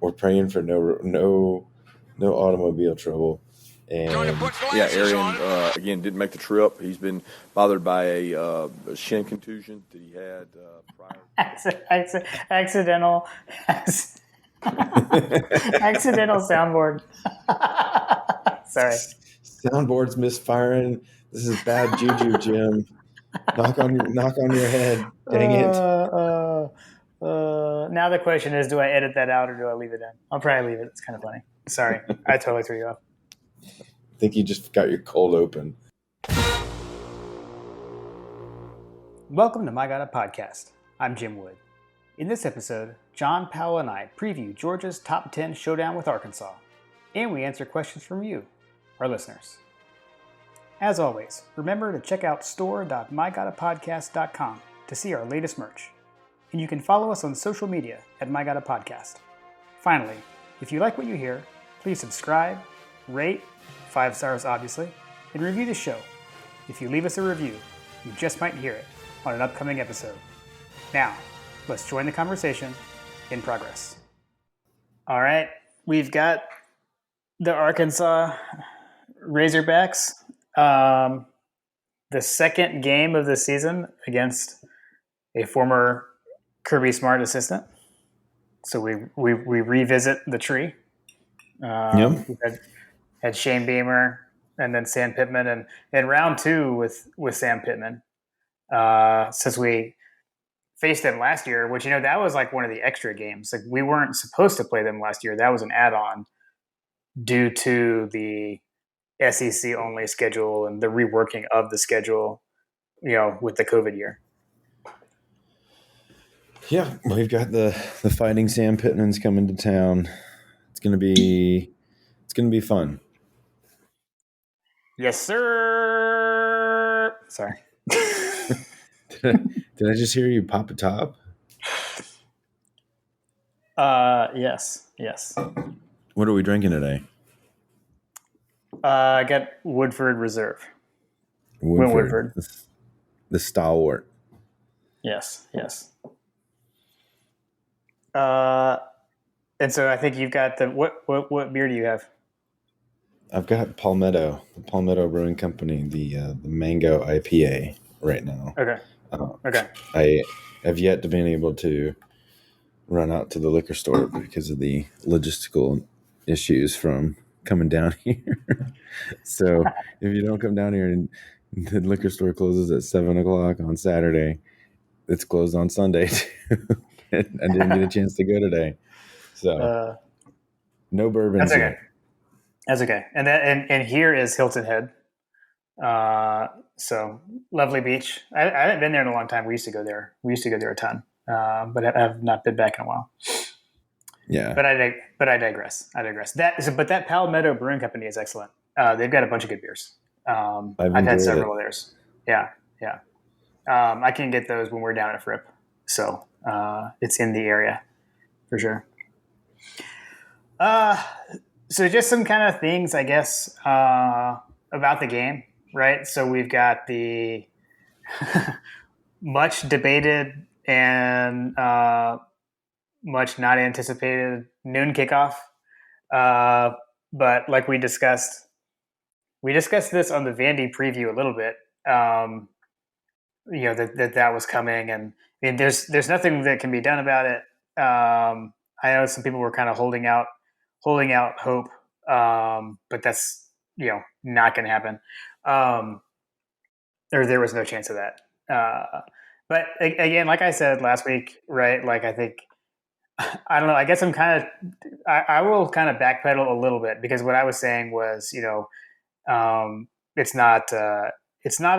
we're praying for no automobile trouble. And yeah, Arian again didn't make the trip. He's been bothered by a shin contusion that he had prior. Accidental soundboard. Sorry. Soundboard's misfiring. This is bad juju, Jim. Knock on your head. Dang it. Now the question is, do I edit that out or do I leave it in? I'll probably leave it. It's kind of funny. Sorry. I totally threw you off. I think you just got your cold open. Welcome to My God Podcast. I'm Jim Wood. In this episode, John Powell and I preview Georgia's top 10 showdown with Arkansas, and we answer questions from you, our listeners. As always, remember to check out store.mygodapodcast.com to see our latest merch. And you can follow us on social media at MyGodAPodcast. Finally, if you like what you hear, please subscribe, rate, 5 stars obviously, and review the show. If you leave us a review, you just might hear it on an upcoming episode. Now, let's join the conversation in progress. All right, we've got the Arkansas Razorbacks. The second game of the season against a former Kirby Smart assistant. So we revisit the tree. Yep. We had Shane Beamer and then Sam Pittman, and in round 2 with Sam Pittman. Since we faced them last year, which that was like one of the extra games. Like we weren't supposed to play them last year. That was an add-on due to the SEC only schedule and the reworking of the schedule, with the COVID year. Yeah, we've got the Fighting Sam Pittmans coming to town. It's gonna be fun. Yes, sir. Sorry. Did I just hear you pop a top? Yes. What are we drinking today? I got Woodford Reserve. Woodford. The stalwart. Yes. And so I think you've got what beer do you have? I've got Palmetto, the Palmetto Brewing Company, the mango IPA right now. Okay. Okay. I have yet to be able to run out to the liquor store because of the logistical issues from coming down here. So if you don't come down here and the liquor store closes at 7:00 on Saturday, it's closed on Sunday too. I didn't get a chance to go today. So no bourbons. That's okay. That's okay. And here is Hilton Head. So lovely beach. I haven't been there in a long time. We used to go there a ton. But I have not been back in a while. Yeah. But I digress. But that Palmetto Brewing Company is excellent. They've got a bunch of good beers. I've had several of theirs. Yeah. I can get those when we're down at Fripp. So it's in the area for sure. So just some kind of things, I guess, about the game, right? So we've got the much debated and much not anticipated noon kickoff. But like we discussed this on the Vandy preview a little bit, that was coming. And I mean, there's nothing that can be done about it. I know some people were kind of holding out hope, but that's not going to happen. There was no chance of that. But again, like I said last week, right? Like I think, I don't know. I guess I will kind of backpedal a little bit because what I was saying was, it's not a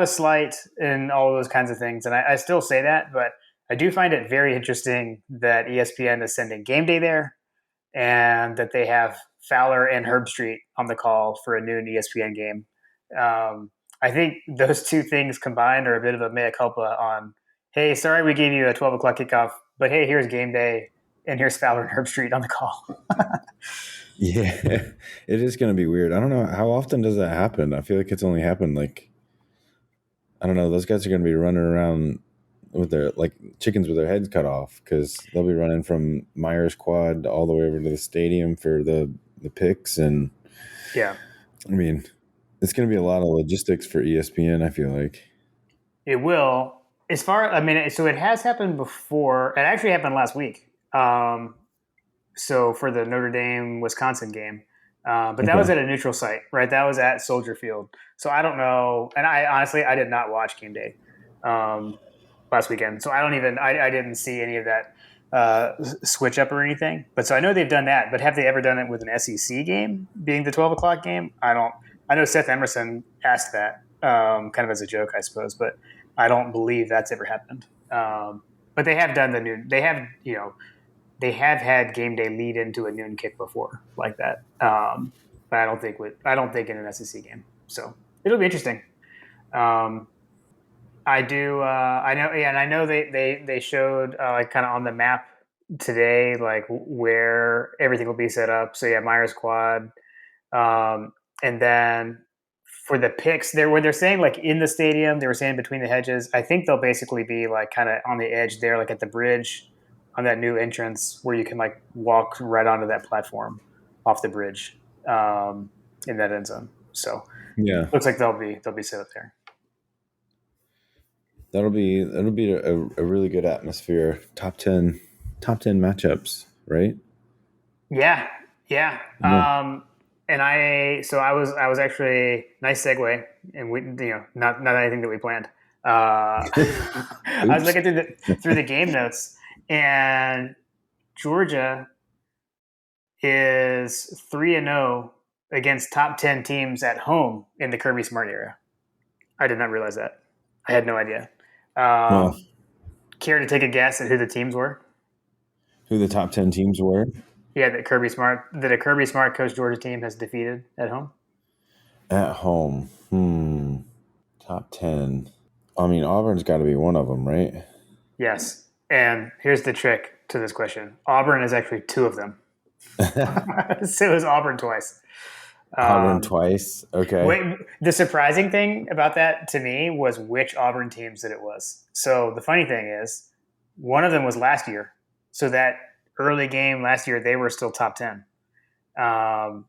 slight and all of those kinds of things, and I still say that, but I do find it very interesting that ESPN is sending Game Day there, and that they have Fowler and Herbstreit on the call for a noon ESPN game. I think those two things combined are a bit of a mea culpa on, hey, sorry we gave you a 12 o'clock kickoff, but hey, here's Game Day, and here's Fowler and Herbstreit on the call. Yeah, it is going to be weird. I don't know, how often does that happen? I feel like it's only happened I don't know, those guys are going to be running around with their like chickens with their heads cut off because they'll be running from Myers Quad all the way over to the stadium for the picks. And Yeah, I mean, it's going to be a lot of logistics for ESPN. I feel like. it will. So it has happened before. It actually happened last week. So for the Notre Dame Wisconsin game, but that was at a neutral site, right? That was at Soldier Field. So I don't know, and I honestly did not watch game day last weekend, so I didn't see any of that switch up or anything. But so I know they've done that, but have they ever done it with an SEC game being the 12 o'clock game? I don't. I know Seth Emerson asked that kind of as a joke, I suppose, but I don't believe that's ever happened. But they have done the noon. They have had game day lead into a noon kick before like that. But I don't think in an SEC game. So it'll be interesting. I do. I know. Yeah, and I know they showed like kind of on the map today, like where everything will be set up. So yeah, Myers Quad, and then for the picks, where they're saying like in the stadium, they were saying between the hedges. I think they'll basically be like kind of on the edge there, like at the bridge on that new entrance where you can like walk right onto that platform off the bridge in that end zone. So Yeah, looks like they'll be set up there. that'll be a really good atmosphere. Top 10 matchups, right? Yeah, yeah. Yeah. And I was actually nice segue, and we not anything that we planned. I was looking through the game notes, and Georgia is 3-0 against top 10 teams at home in the Kirby Smart era. I did not realize that. I had no idea. Well, Care to take a guess at who the teams were? who the top 10 teams were Yeah, that a Kirby Smart coach Georgia team has defeated at home. at home? Top 10. I mean, Auburn's got to be one of them, right? Yes. And here's the trick to this question. Auburn is actually two of them. So it was Auburn twice. Auburn twice. Okay. The surprising thing about that to me was which Auburn teams that it was. So the funny thing is, one of them was last year. So that early game last year, they were still top 10. So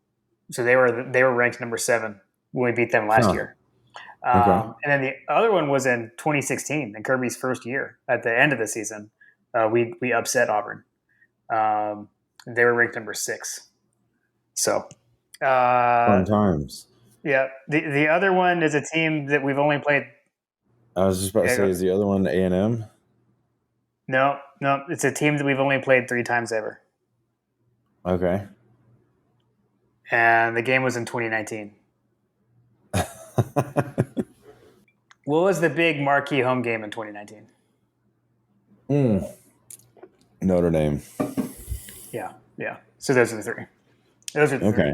they were ranked number 7 when we beat them last year. Okay. And then the other one was in 2016, in Kirby's first year. At the end of the season, we upset Auburn. They were ranked number 6. So Fun times. yeah, the other one is a team that we've only played. I was just about to say, is the other one A&M? No, it's a team that we've only played 3 times ever. Okay. And the game was in 2019. What was the big marquee home game in 2019? Notre Dame. Yeah. So those are the 3. Those are the 3. Okay.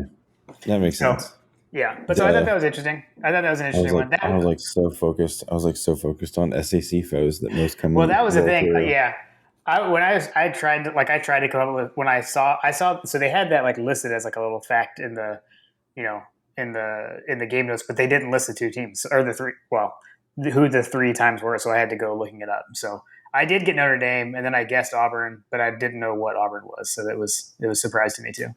That makes sense. Yeah, but so I thought that was interesting. I thought that was an interesting one. I was like so focused. I was like so focused on SEC foes that most come. Well, that was the thing. Yeah, I tried to come up with when I saw so they had that like listed as like a little fact in the in the game notes, but they didn't list the 2 teams or the 3. Well, who the 3 times were, so I had to go looking it up. So I did get Notre Dame, and then I guessed Auburn, but I didn't know what Auburn was, so it was a surprise to me too.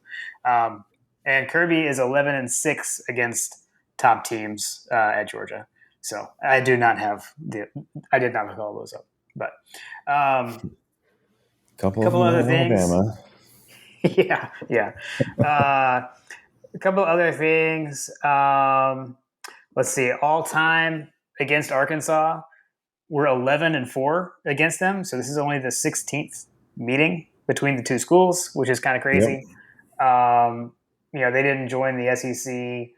And Kirby is 11-6 against top teams at Georgia. So I did not look all those up, but couple other things. Alabama. Yeah. A couple other things. Let's see. All time against Arkansas, we're 11-4 against them. So this is only the 16th meeting between the 2 schools, which is kind of crazy. Yep. They didn't join the SEC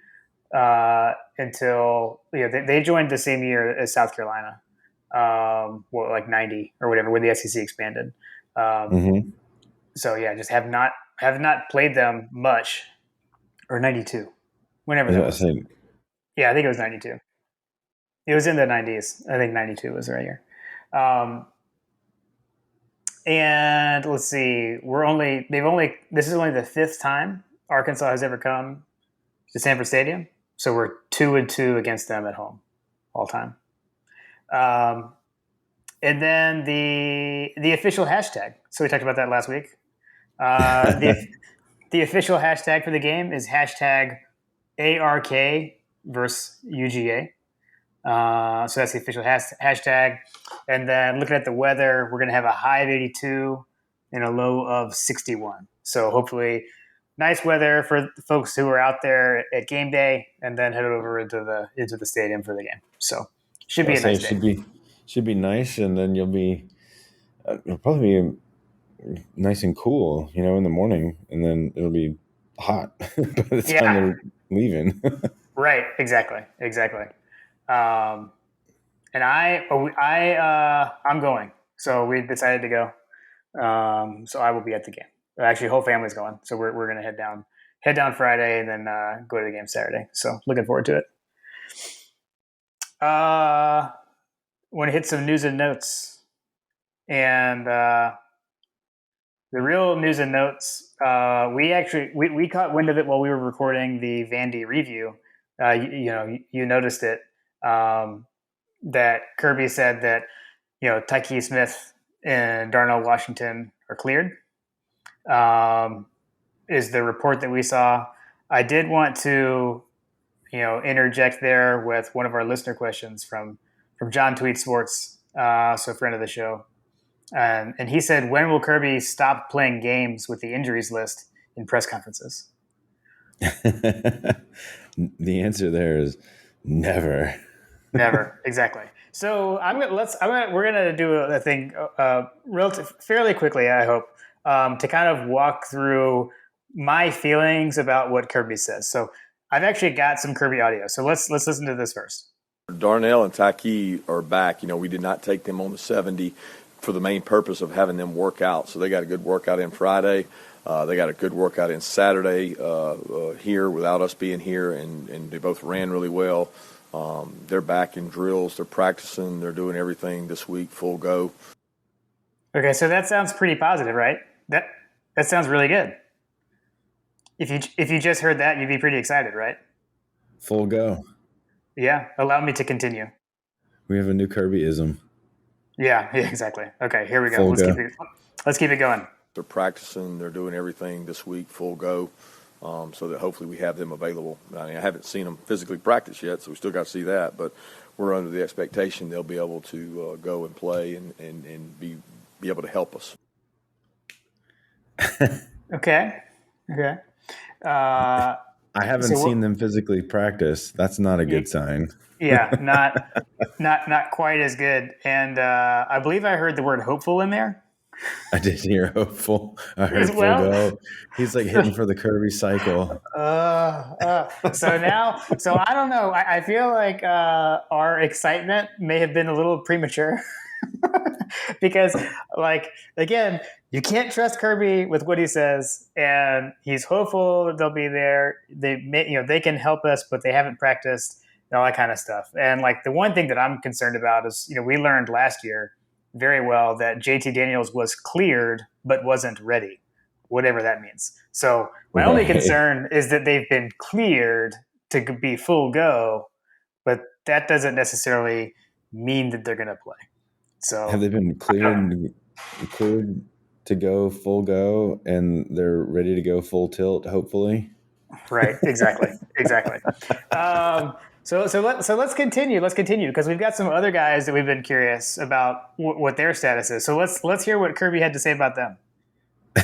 until they joined the same year as South Carolina, like 90 or whatever, when the SEC expanded. So yeah, just have not played them much, or 92, whenever that was. Yeah, I think it was 92. It was in the 90s. I think 92 was right here. And let's see, this is only the 5th time Arkansas has ever come to Sanford Stadium. So we're 2-2 against them at home all time. And then the official hashtag. So we talked about that last week. The official hashtag for the game is hashtag ARK versus UGA. So that's the official hashtag. And then looking at the weather, we're going to have a high of 82 and a low of 61. So hopefully nice weather for the folks who are out there at game day, and then head over into the stadium for the game. So should be a nice day. Should be nice, and then it'll probably be nice and cool, in the morning, and then it'll be hot by the time they're leaving. Right, exactly. And I'm going. So we decided to go. So I will be at the game. Actually, whole family's going. So we're going to head down Friday and then go to the game Saturday. So looking forward to it. Want to hit some news and notes. And the real news and notes, we caught wind of it while we were recording the Vandy review. You noticed it, that Kirby said that, Tyke Smith and Darnell Washington are cleared, is the report that we saw. I did want to, interject there with one of our listener questions from John Tweet Sports, so a friend of the show. And he said, when will Kirby stop playing games with the injuries list in press conferences? The answer there is never. Never, exactly. So we're gonna do a thing fairly quickly, I hope, to kind of walk through my feelings about what Kirby says. So I've actually got some Kirby audio. So let's listen to this first. Darnell and Tyke are back. We did not take them on the 70 for the main purpose of having them work out. So they got a good workout in Friday. They got a good workout in Saturday here without us being here, and they both ran really well. They're back in drills. They're practicing. They're doing everything this week, full go. Okay, so that sounds pretty positive, right? That sounds really good. If you just heard that, you'd be pretty excited, right? Full go. Yeah, allow me to continue. We have a new Kirbyism. Yeah, exactly. Okay, here we go. Let's keep it going. They're practicing. They're doing everything this week, full go, so that hopefully we have them available. I haven't seen them physically practice yet, so we still got to see that. But we're under the expectation they'll be able to go and play and be able to help us. Okay. I haven't seen them physically practice. That's not a good sign. Yeah, not quite as good. And I believe I heard the word hopeful in there. I did hear hopeful. I heard full go. He's like hitting for the Kirby cycle. So I don't know. I feel like our excitement may have been a little premature because, again, you can't trust Kirby with what he says, and he's hopeful that they'll be there. They can help us, but they haven't practiced and all that kind of stuff. And the one thing that I'm concerned about is, we learned last year very well that JT Daniels was cleared but wasn't ready, whatever that means. So my only concern is that they've been cleared to be full go, but that doesn't necessarily mean that they're going to play. So have they been cleared to go full go, and they're ready to go full tilt, hopefully? Right. Exactly. So let's continue. Because we've got some other guys that we've been curious about what their status is. So let's hear what Kirby had to say about them.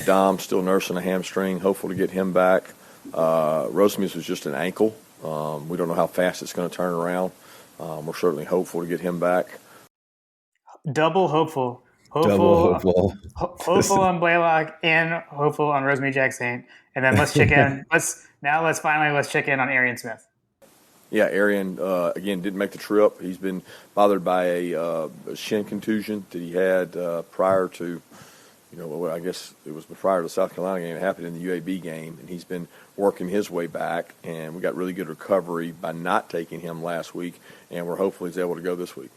Dom still nursing a hamstring. Hopeful to get him back. Rosemius was just an ankle. We don't know how fast it's going to turn around. We're certainly hopeful to get him back. Double hopeful. Hopeful on Blaylock and hopeful on Rosemary Jackson. And then let's check in. Let's check in on Arian Smith. Yeah, Arian, again, didn't make the trip. He's been bothered by a shin contusion that he had prior to, I guess it was prior to the South Carolina game. It happened in the UAB game, and he's been working his way back, and we got really good recovery by not taking him last week, and we're hopeful he's able to go this week.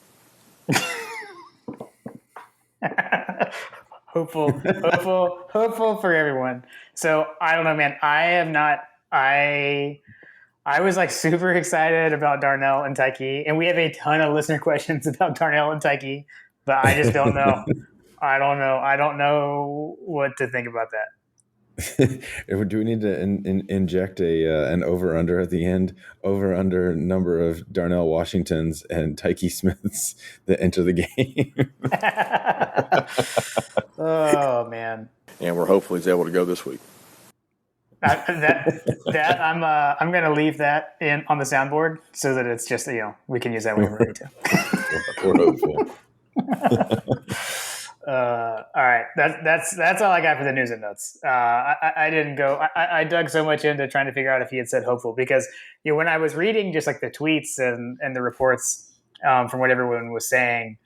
hopeful for everyone. So I don't know, man. I was super excited about Darnell and Tyke, and we have a ton of listener questions about Darnell and Tyke. but I just don't know. I don't know. I don't know what to think about that. Do we need to inject an over under at the end? Over under number of Darnell Washingtons and Tyke Smiths that enter the game. Oh man. And we're hopefully he's able to go this week. I'm gonna leave that in on the soundboard so that it's just we can use that whenever we need to. We're hopeful. All right, that's all I got for the news and notes. I didn't go. I dug so much into trying to figure out if he had said hopeful because when I was reading just like the tweets and the reports from what everyone was saying,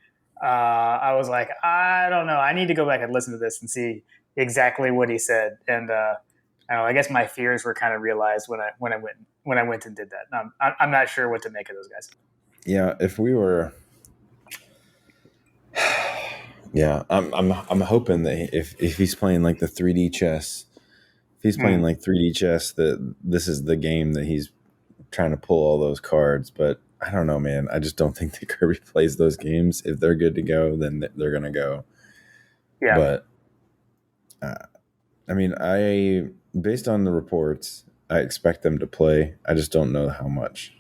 I was like, I don't know. I need to go back and listen to this and see exactly what he said. And I guess my fears were kind of realized when I went and did that. I'm not sure what to make of those guys. Yeah, if we were. Yeah, I'm hoping that if he's playing like the 3D chess, if he's playing like 3D chess, that this is the game that he's trying to pull all those cards. But I don't know, man. I just don't think that Kirby plays those games. If they're good to go, then they're gonna go. Yeah. But I mean, based on the reports, I expect them to play. I just don't know how much.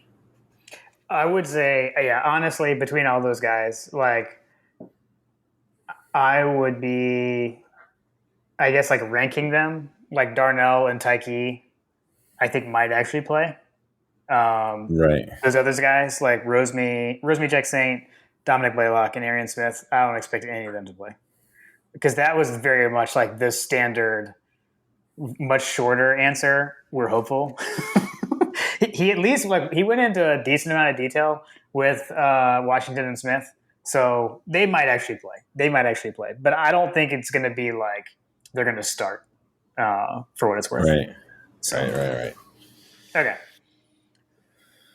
I would say, yeah, honestly, between all those guys, like. I would be, I guess, like ranking them. Like Darnell and Tyke, I think might actually play. Right. Those other guys, like Rosemy Jack Saint, Dominic Blaylock, and Arian Smith, I don't expect any of them to play. Because that was very much like the standard, much shorter answer. We're hopeful. He at least he went into a decent amount of detail with Washington and Smith. So they might actually play. But I don't think it's going to be like they're going to start for what it's worth. Right. So, Right. Okay.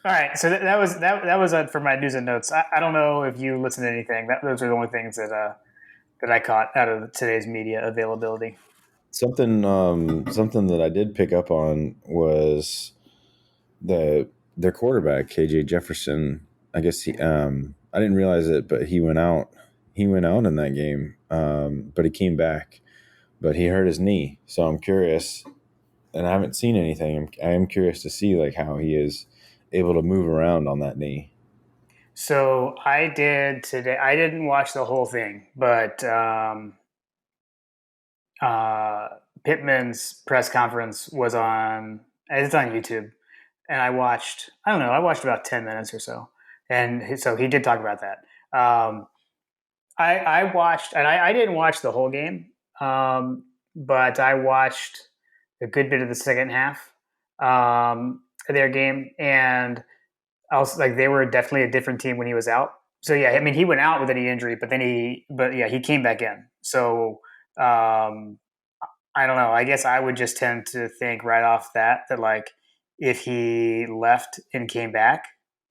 All right. So that was it for my news and notes. I don't know if you listened to anything. Those are the only things that I caught out of today's media availability. Something that I did pick up on was their quarterback, KJ Jefferson. I guess he I didn't realize it, but he went out. He went out in that game, but he came back. But he hurt his knee, so I'm curious, and I haven't seen anything. I am curious to see like how he is able to move around on that knee. So I did today. I didn't watch the whole thing, but Pittman's press conference was on. It's on YouTube, and I watched about 10 minutes or so. And so he did talk about that. I watched, and I didn't watch the whole game, but I watched a good bit of the second half of their game, and I was like, they were definitely a different team when he was out. So yeah, I mean, he went out with a knee injury, but he came back in. So I don't know. I guess I would just tend to think right off that like if he left and came back,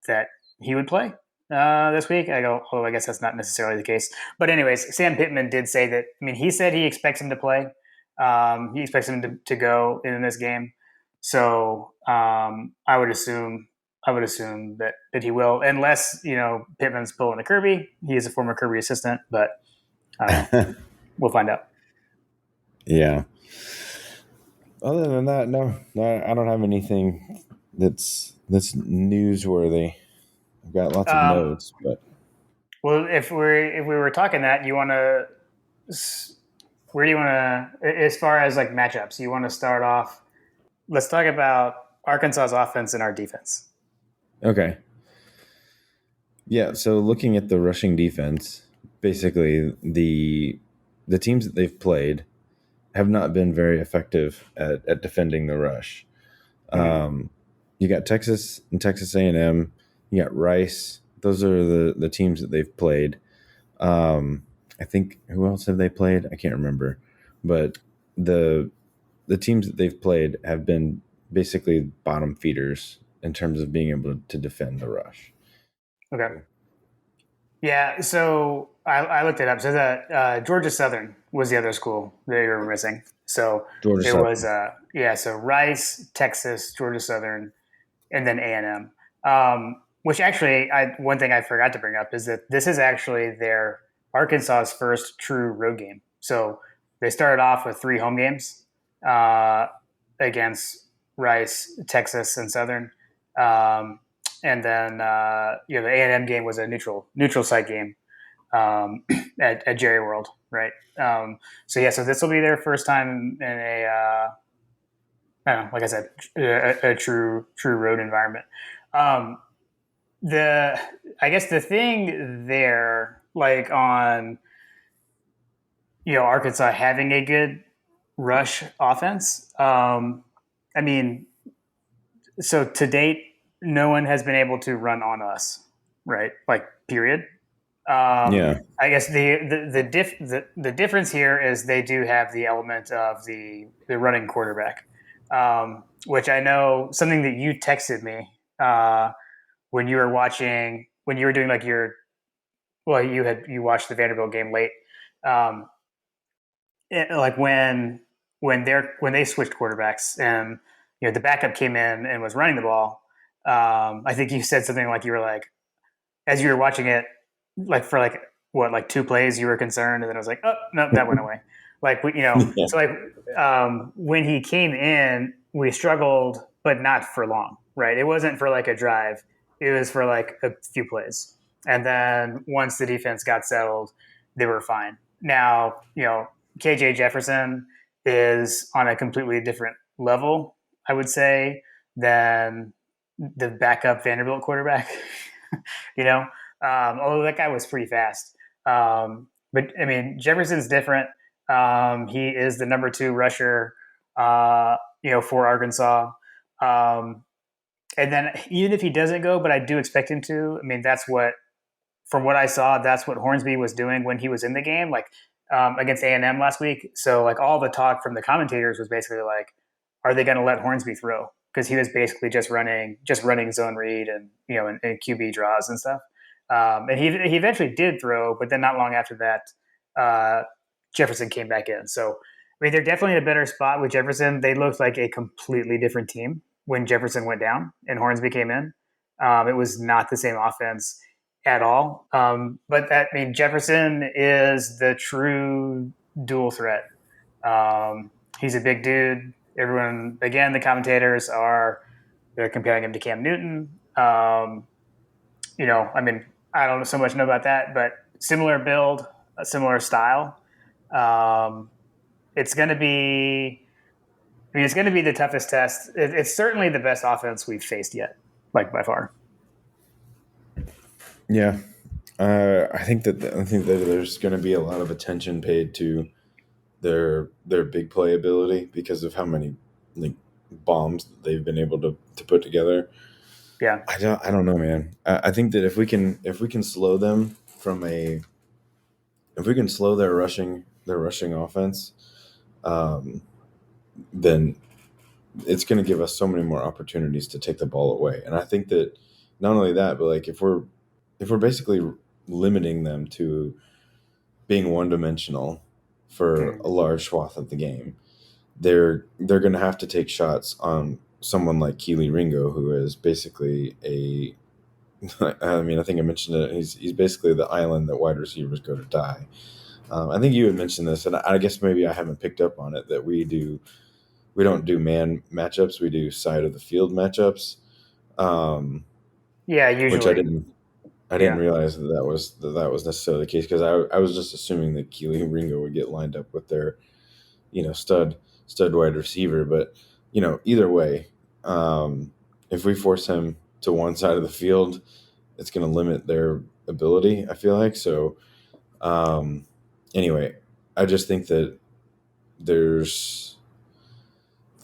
that he would play this week. I go, I guess that's not necessarily the case. But anyways, Sam Pittman did say that. I mean, he said he expects him to play. He expects him to go in this game. So I would assume that he will, unless Pittman's pulling a Kirby. He is a former Kirby assistant, but we'll find out. Yeah. Other than that, no, I don't have anything that's newsworthy. I've got lots of notes, but well, if we were talking that, where do you want to, as far as like matchups, you want to start off? Let's talk about Arkansas's offense and our defense. Okay. Yeah. So looking at the rushing defense, basically the teams that they've played have not been very effective at defending the rush. Mm-hmm. You got Texas and Texas A&M. You got Rice. Those are the teams that they've played. I think, who else have they played? I can't remember. But the teams that they've played have been basically bottom feeders in terms of being able to defend the rush. Okay. Yeah, so I looked it up. So that Georgia Southern was the other school that you were missing. So there was so Rice, Texas, Georgia Southern, and then A&M. Which actually, one thing I forgot to bring up is that this is actually their Arkansas's first true road game. So they started off with 3 home games against Rice, Texas, and Southern. And then the A&M game was a neutral site game at Jerry World, right? So this will be their first time in a I don't know, like I said, a true road environment. I guess the thing there, like on Arkansas having a good rush offense. I mean, so to date, no one has been able to run on us, right? Like, period. Yeah. I guess the difference here is they do have the element of the running quarterback, which I know something that you texted me when you were doing like you watched the Vanderbilt game late, like when they switched quarterbacks and the backup came in and was running the ball. I think you said something like you were like, as you were watching it, like for like what, like 2 plays, you were concerned, and then I was like, oh no, that went away. Like Yeah. so like when he came in, we struggled, but not for long, right? It wasn't for like a drive; it was for like a few plays, and then once the defense got settled, they were fine. Now KJ Jefferson is on a completely different level, I would say, than the backup Vanderbilt quarterback. Although that guy was pretty fast. But I mean, Jefferson's different. He is the number 2 rusher, for Arkansas. And then even if he doesn't go, but I do expect him to. I mean, from what I saw, that's what Hornsby was doing when he was in the game, like against A&M last week. So like all the talk from the commentators was basically like, are they going to let Hornsby throw? Because he was basically just running zone read and and QB draws and stuff. And he eventually did throw, but then not long after that, Jefferson came back in. So I mean, they're definitely in a better spot with Jefferson. They looked like a completely different team when Jefferson went down and Hornsby came in. It was not the same offense at all. But Jefferson is the true dual threat. He's a big dude. Everyone, again, the commentators they're comparing him to Cam Newton. I mean, I don't so much know about that, but similar build, a similar style. It's going to be the toughest test. It's certainly the best offense we've faced yet, like by far. Yeah. I think that there's going to be a lot of attention paid to their big play ability because of how many like bombs that they've been able to put together. Yeah. I don't know, man. I think that if we can slow them if we can slow their rushing offense, then it's going to give us so many more opportunities to take the ball away. And I think that not only that, but like if we're basically limiting them to being one-dimensional for a large swath of the game, they're going to have to take shots on someone like Kelee Ringo, who is basically I mean, I think I mentioned it. He's basically the island that wide receivers go to die. I think you had mentioned this, and I guess maybe I haven't picked up on it, that we don't do man matchups. We do side of the field matchups. Yeah, usually. Which I didn't realize that was necessarily the case, because I was just assuming that Kelee Ringo would get lined up with their, stud wide receiver. But either way, if we force him to one side of the field, it's going to limit their ability, I feel like. So anyway, I just think that there's,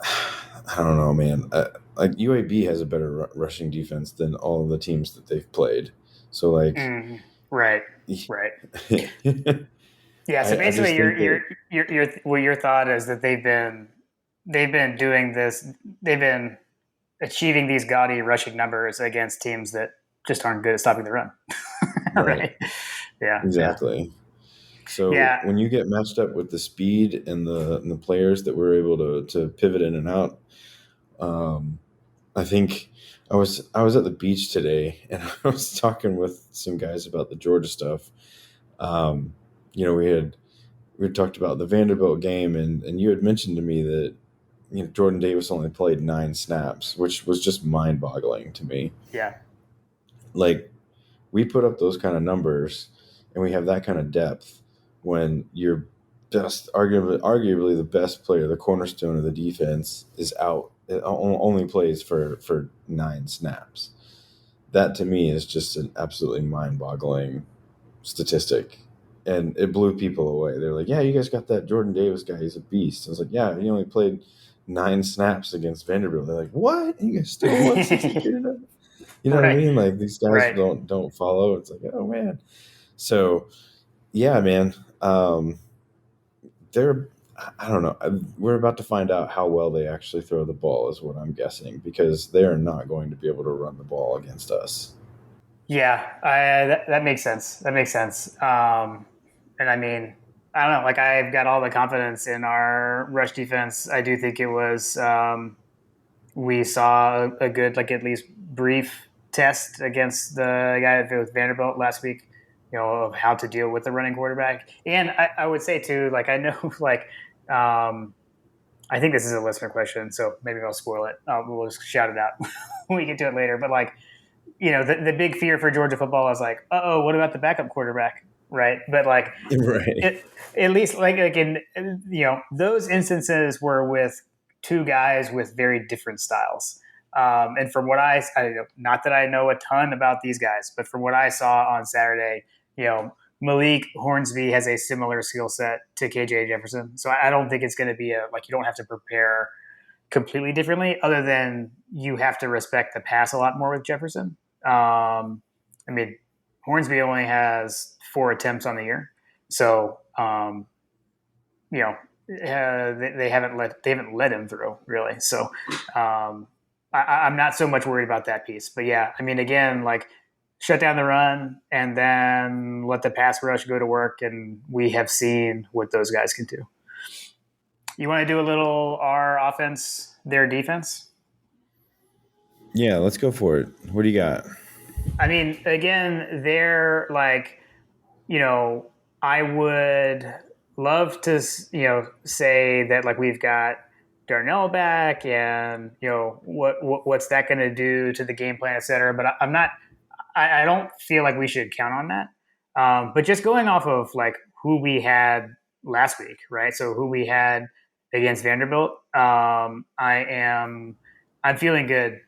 I don't know, man. Like UAB has a better rushing defense than all of the teams that they've played. So like, right. Yeah. So basically, your thought is that they've been doing this. They've been achieving these gaudy rushing numbers against teams that just aren't good at stopping the run. Right. Yeah. Exactly. Yeah. So when you get matched up with the speed and the players that were able to pivot in and out, I think I was at the beach today and I was talking with some guys about the Georgia stuff. we had talked about the Vanderbilt game, and you had mentioned to me that Jordan Davis only played 9 snaps, which was just mind boggling to me. Yeah. Like, we put up those kind of numbers, and we have that kind of depth when your arguably the best player, the cornerstone of the defense, is out. It only plays for 9 snaps. That to me is just an absolutely mind-boggling statistic, and it blew people away. They're like, "Yeah, you guys got that Jordan Davis guy. He's a beast." I was like, "Yeah, he only played 9 snaps against Vanderbilt." They're like, "What? And you guys still won 62-0?" You know what I Right. mean? Like, these guys Right. don't follow. It's like, oh man. So yeah, man. They're I don't know. We're about to find out how well they actually throw the ball, is what I'm guessing, because they are not going to be able to run the ball against us. Yeah, that makes sense. That makes sense. And I mean, I don't know. Like, I've got all the confidence in our rush defense. I do think it was we saw a good, like, at least brief test against the guy with Vanderbilt last week. Of how to deal with the running quarterback. And I would say too, like, I know, like, I think this is a listener question, so maybe I'll spoil it. We'll just shout it out when we get to it later. But, like, the big fear for Georgia football is like, oh, what about the backup quarterback, right? But, like, Right. at least like in those instances were with two guys with very different styles. And from what not that I know a ton about these guys, but from what I saw on Saturday, Malik Hornsby has a similar skill set to KJ Jefferson. So I don't think it's going to be you don't have to prepare completely differently, other than you have to respect the pass a lot more with Jefferson. I mean, Hornsby only has 4 attempts on the year, so they haven't let him through, really. So I'm not so much worried about that piece. But yeah, I mean, again, like, shut down the run and then let the pass rush go to work, and we have seen what those guys can do. You want to do a little our offense, their defense? Yeah, let's go for it. What do you got? I mean, again, they're like, I would love to, say that, like, we've got Darnell back, and what's that going to do to the game plan, et cetera. But I'm not. I don't feel like we should count on that. But just going off of, like, who we had last week, right? So who we had against Vanderbilt, I'm feeling good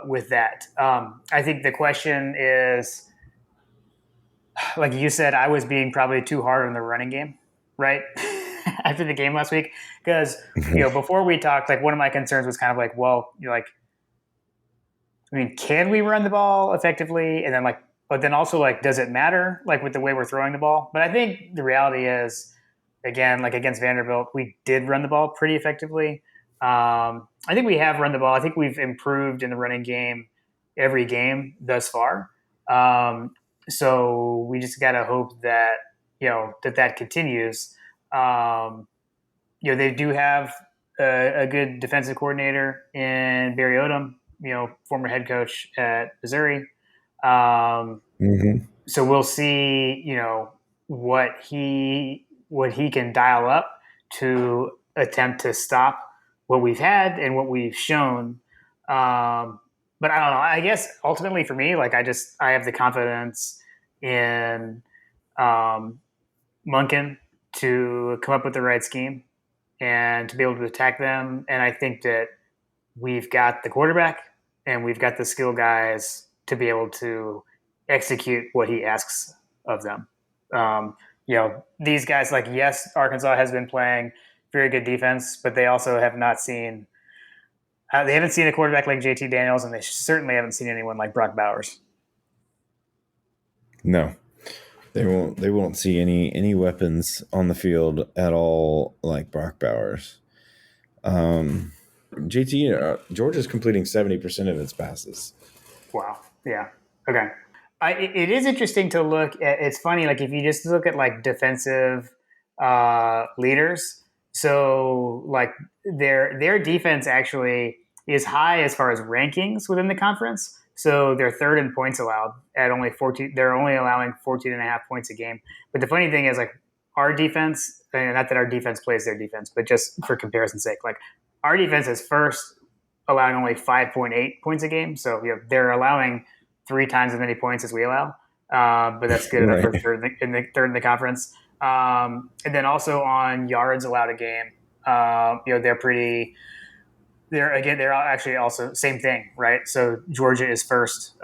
with that. I think the question is, like you said, I was being probably too hard on the running game, right? After the game last week, because before we talked, like, one of my concerns was kind of like, well, I mean, can we run the ball effectively? And then, like, but then also, like, does it matter, like, with the way we're throwing the ball? But I think the reality is, again, like against Vanderbilt, we did run the ball pretty effectively. I think we have run the ball. I think we've improved in the running game every game thus far. So we just got to hope that, that continues. They do have a good defensive coordinator in Barry Odom, former head coach at Missouri. Mm-hmm. So we'll see, what he can dial up to attempt to stop what we've had and what we've shown. But I don't know. I guess ultimately for me, like, I have the confidence in Monken to come up with the right scheme and to be able to attack them. And I think that we've got the quarterback and we've got the skill guys to be able to execute what he asks of them. These guys, like, yes, Arkansas has been playing very good defense, but they also have not seen they haven't seen a quarterback like JT Daniels, and they certainly haven't seen anyone like Brock Bowers. No, they won't see any weapons on the field at all like Brock Bowers. JT Georgia's completing 70% of its passes. Wow. Yeah. Okay. It is interesting to look at. It's funny, like, if you just look at, like, defensive leaders. So, like, their defense actually is high as far as rankings within the conference. So they're third in points allowed at only 14. They're only allowing 14.5 points a game. But the funny thing is, like, our defense, and not that our defense plays their defense, but just for comparison's sake, like, our defense is first, allowing only 5.8 points a game. So they're allowing 3 times as many points as we allow. But that's good enough for third in the conference. And then also on yards allowed a game, they're pretty. They're actually also same thing, right? So Georgia is first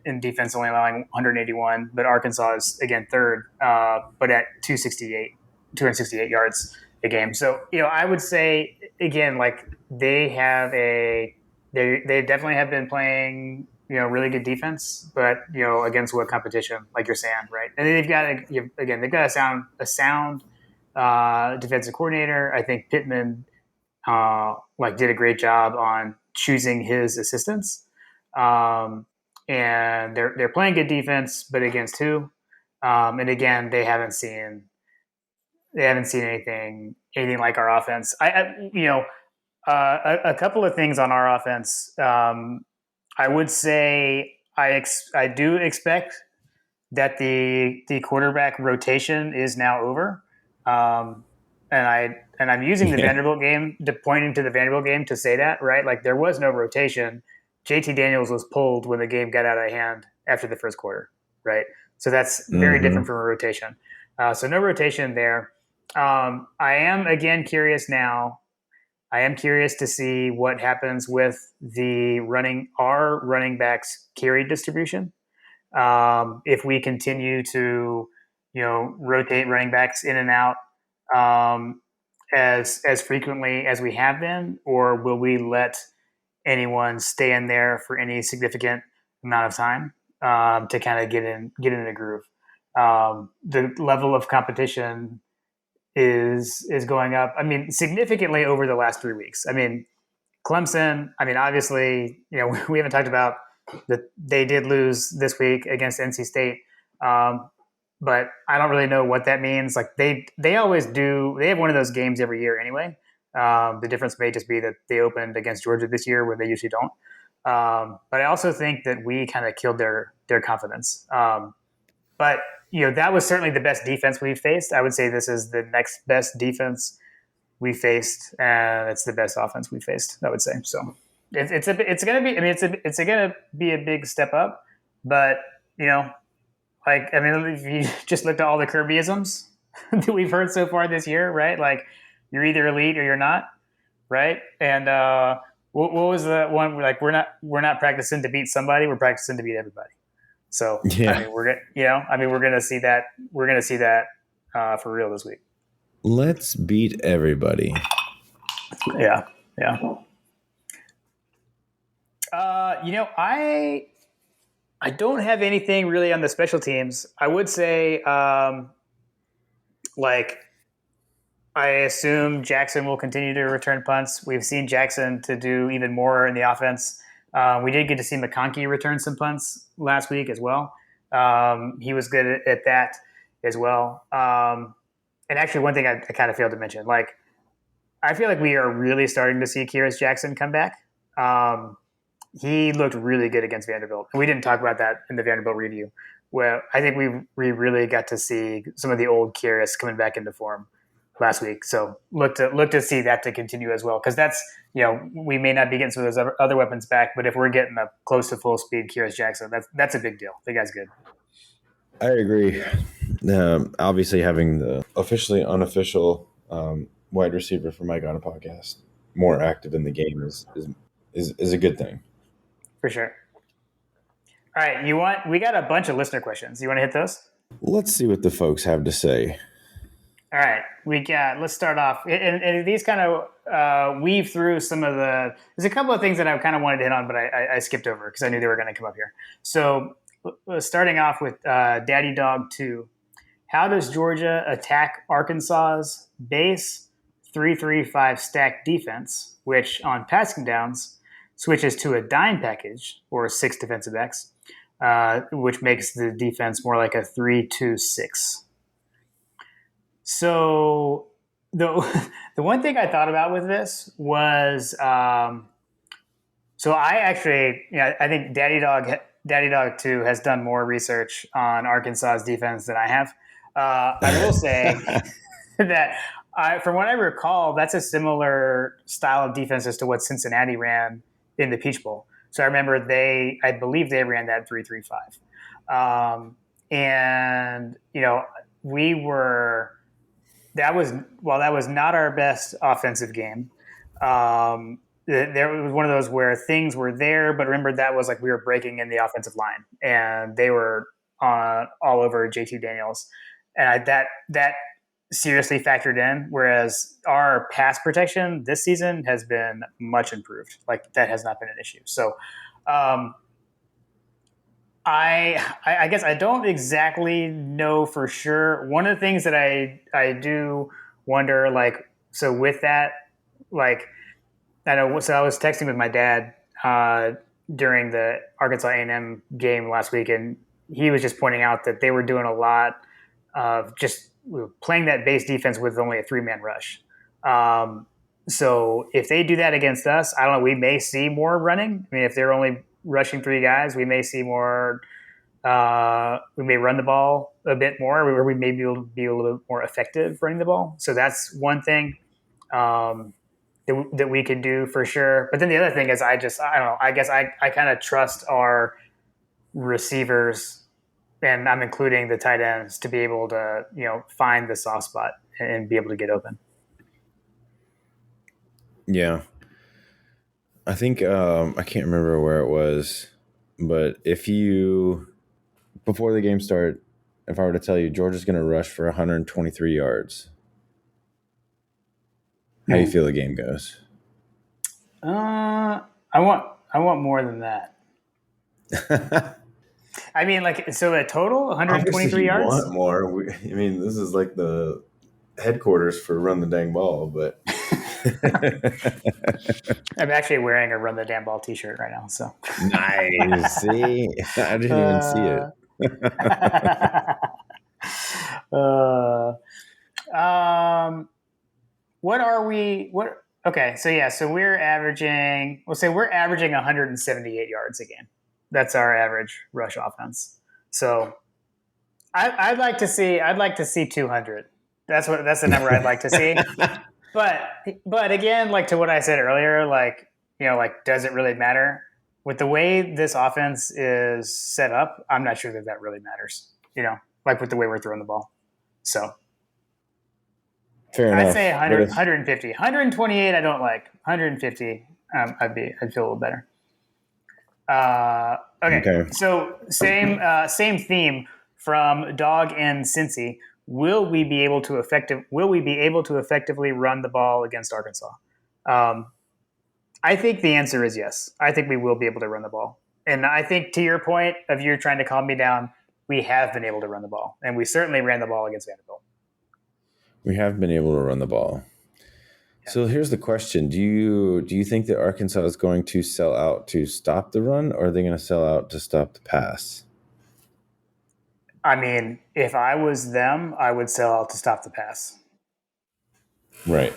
in defense, only allowing 181, but Arkansas is again third, but at 268 yards a game. So I would say again, like they definitely have been playing really good defense, but against what competition, like you're saying, right? And then they've got a sound defensive coordinator. I think Pittman did a great job on choosing his assistants. And they're playing good defense, but against who? And again, they haven't seen anything like our offense. A couple of things on our offense. I would say I do expect that the quarterback rotation is now over. And I'm using the Vanderbilt game pointing to the Vanderbilt game to say that, right? Like there was no rotation. JT Daniels was pulled when the game got out of hand after the first quarter, right? So that's very different from a rotation. So no rotation there. I am again curious now. I am curious to see what happens with our running backs carry distribution. If we continue to, rotate running backs in and out as frequently as we have been, or will we let anyone stay in there for any significant amount of time to kind of get in the groove? The level of competition is going up. I mean, significantly over the last 3 weeks. I mean, Clemson. I mean, obviously, we haven't talked about that they did lose this week against NC State, but I don't really know what that means. Like they always do. They have one of those games every year anyway. The difference may just be that they opened against Georgia this year, where they usually don't. But I also think that we kind of killed their confidence. But that was certainly the best defense we've faced. I would say this is the next best defense we faced, and it's the best offense we faced. I would say so. It's going to be. I mean, it's going to be a big step up. But if you just looked at all the Kirbyisms that we've heard so far this year, right? Like you're either elite or you're not, right? And what was the one? Like we're not practicing to beat somebody. We're practicing to beat everybody. So yeah. I mean, we're gonna see that. We're gonna see that for real this week. Let's beat everybody. Yeah. I don't have anything really on the special teams. I would say, I assume Jackson will continue to return punts. We've seen Jackson to do even more in the offense. We did get to see McConkey return some punts last week as well. He was good at that as well. And actually, one thing I kind of failed to mention, I feel like we are really starting to see Kearis Jackson come back. He looked really good against Vanderbilt. And we didn't talk about that in the Vanderbilt review. Well, I think we really got to see some of the old Kearis coming back into form last week. So look to see that to continue as well. Because that's, we may not be getting some of those other weapons back, but if we're getting a close to full speed Kearis Jackson, that's a big deal. The guy's good. I agree. Obviously, having the officially unofficial wide receiver for Mike on a podcast more active in the game is a good thing. For sure. All right, we got a bunch of listener questions. You want to hit those? Let's see what the folks have to say. All right, let's start off. And these kind of weave through some of there's a couple of things that I kind of wanted to hit on, but I skipped over because I knew they were going to come up here. So starting off with Daddy Dog 2. How does Georgia attack Arkansas's base 3-3-5 stack defense, which on passing downs switches to a dime package or 6 defensive backs, which makes the defense more like a 3-2-6? So the one thing I thought about with this was So I actually, I think Daddy Dog 2 has done more research on Arkansas's defense than I have. I will say that from what I recall, that's a similar style of defense as to what Cincinnati ran in the Peach Bowl. So I remember I believe they ran that 3-3-5. And, that was not our best offensive game. There was one of those where things were there, but remember that was like we were breaking in the offensive line and they were all over JT Daniels. And that seriously factored in, whereas our pass protection this season has been much improved. Like that has not been an issue. So I guess I don't exactly know for sure. One of the things that I do wonder, like, so with that, like, I know. So I was texting with my dad during the Arkansas A&M game last week, and he was just pointing out that they were doing a lot of just playing that base defense with only a 3-man rush. So if they do that against us, I don't know. We may see more running. I mean, if they're only rushing 3 guys, we may see more. We may run the ball a bit more, or we may be able to be a little bit more effective running the ball. So that's one thing. That we could do for sure. But then the other thing is I don't know, I guess I kind of trust our receivers, and I'm including the tight ends, to be able to, find the soft spot and be able to get open. Yeah. I think I can't remember where it was, but before the game started, if I were to tell you Georgia's going to rush for 123 yards, how do you feel the game goes? I want more than that. I mean, like, so a total 123 yards. Want more? This is like the headquarters for run the dang ball, but I'm actually wearing a run the damn ball T-shirt right now. So nice. See, I didn't even see it. What are we? What? Okay, so yeah, so we're averaging. We'll say we're averaging 178 yards a game. That's our average rush offense. So I'd like to see 200. That's the number I'd like to see. But again, like to what I said earlier, like does it really matter? With the way this offense is set up, I'm not sure that really matters. Like with the way we're throwing the ball. So fair enough. I'd say 100, 150, 128. I don't like 150. I'd feel a little better. Okay. So same theme from Dog and Cincy. Will we be able to effectively run the ball against Arkansas? I think the answer is yes. I think we will be able to run the ball. And I think to your point of you trying to calm me down, we have been able to run the ball. And we certainly ran the ball against Vanderbilt. We have been able to run the ball. Yeah. So here's the question. Do you think that Arkansas is going to sell out to stop the run, or are they going to sell out to stop the pass? I mean, if I was them, I would sell out to stop the pass. Right.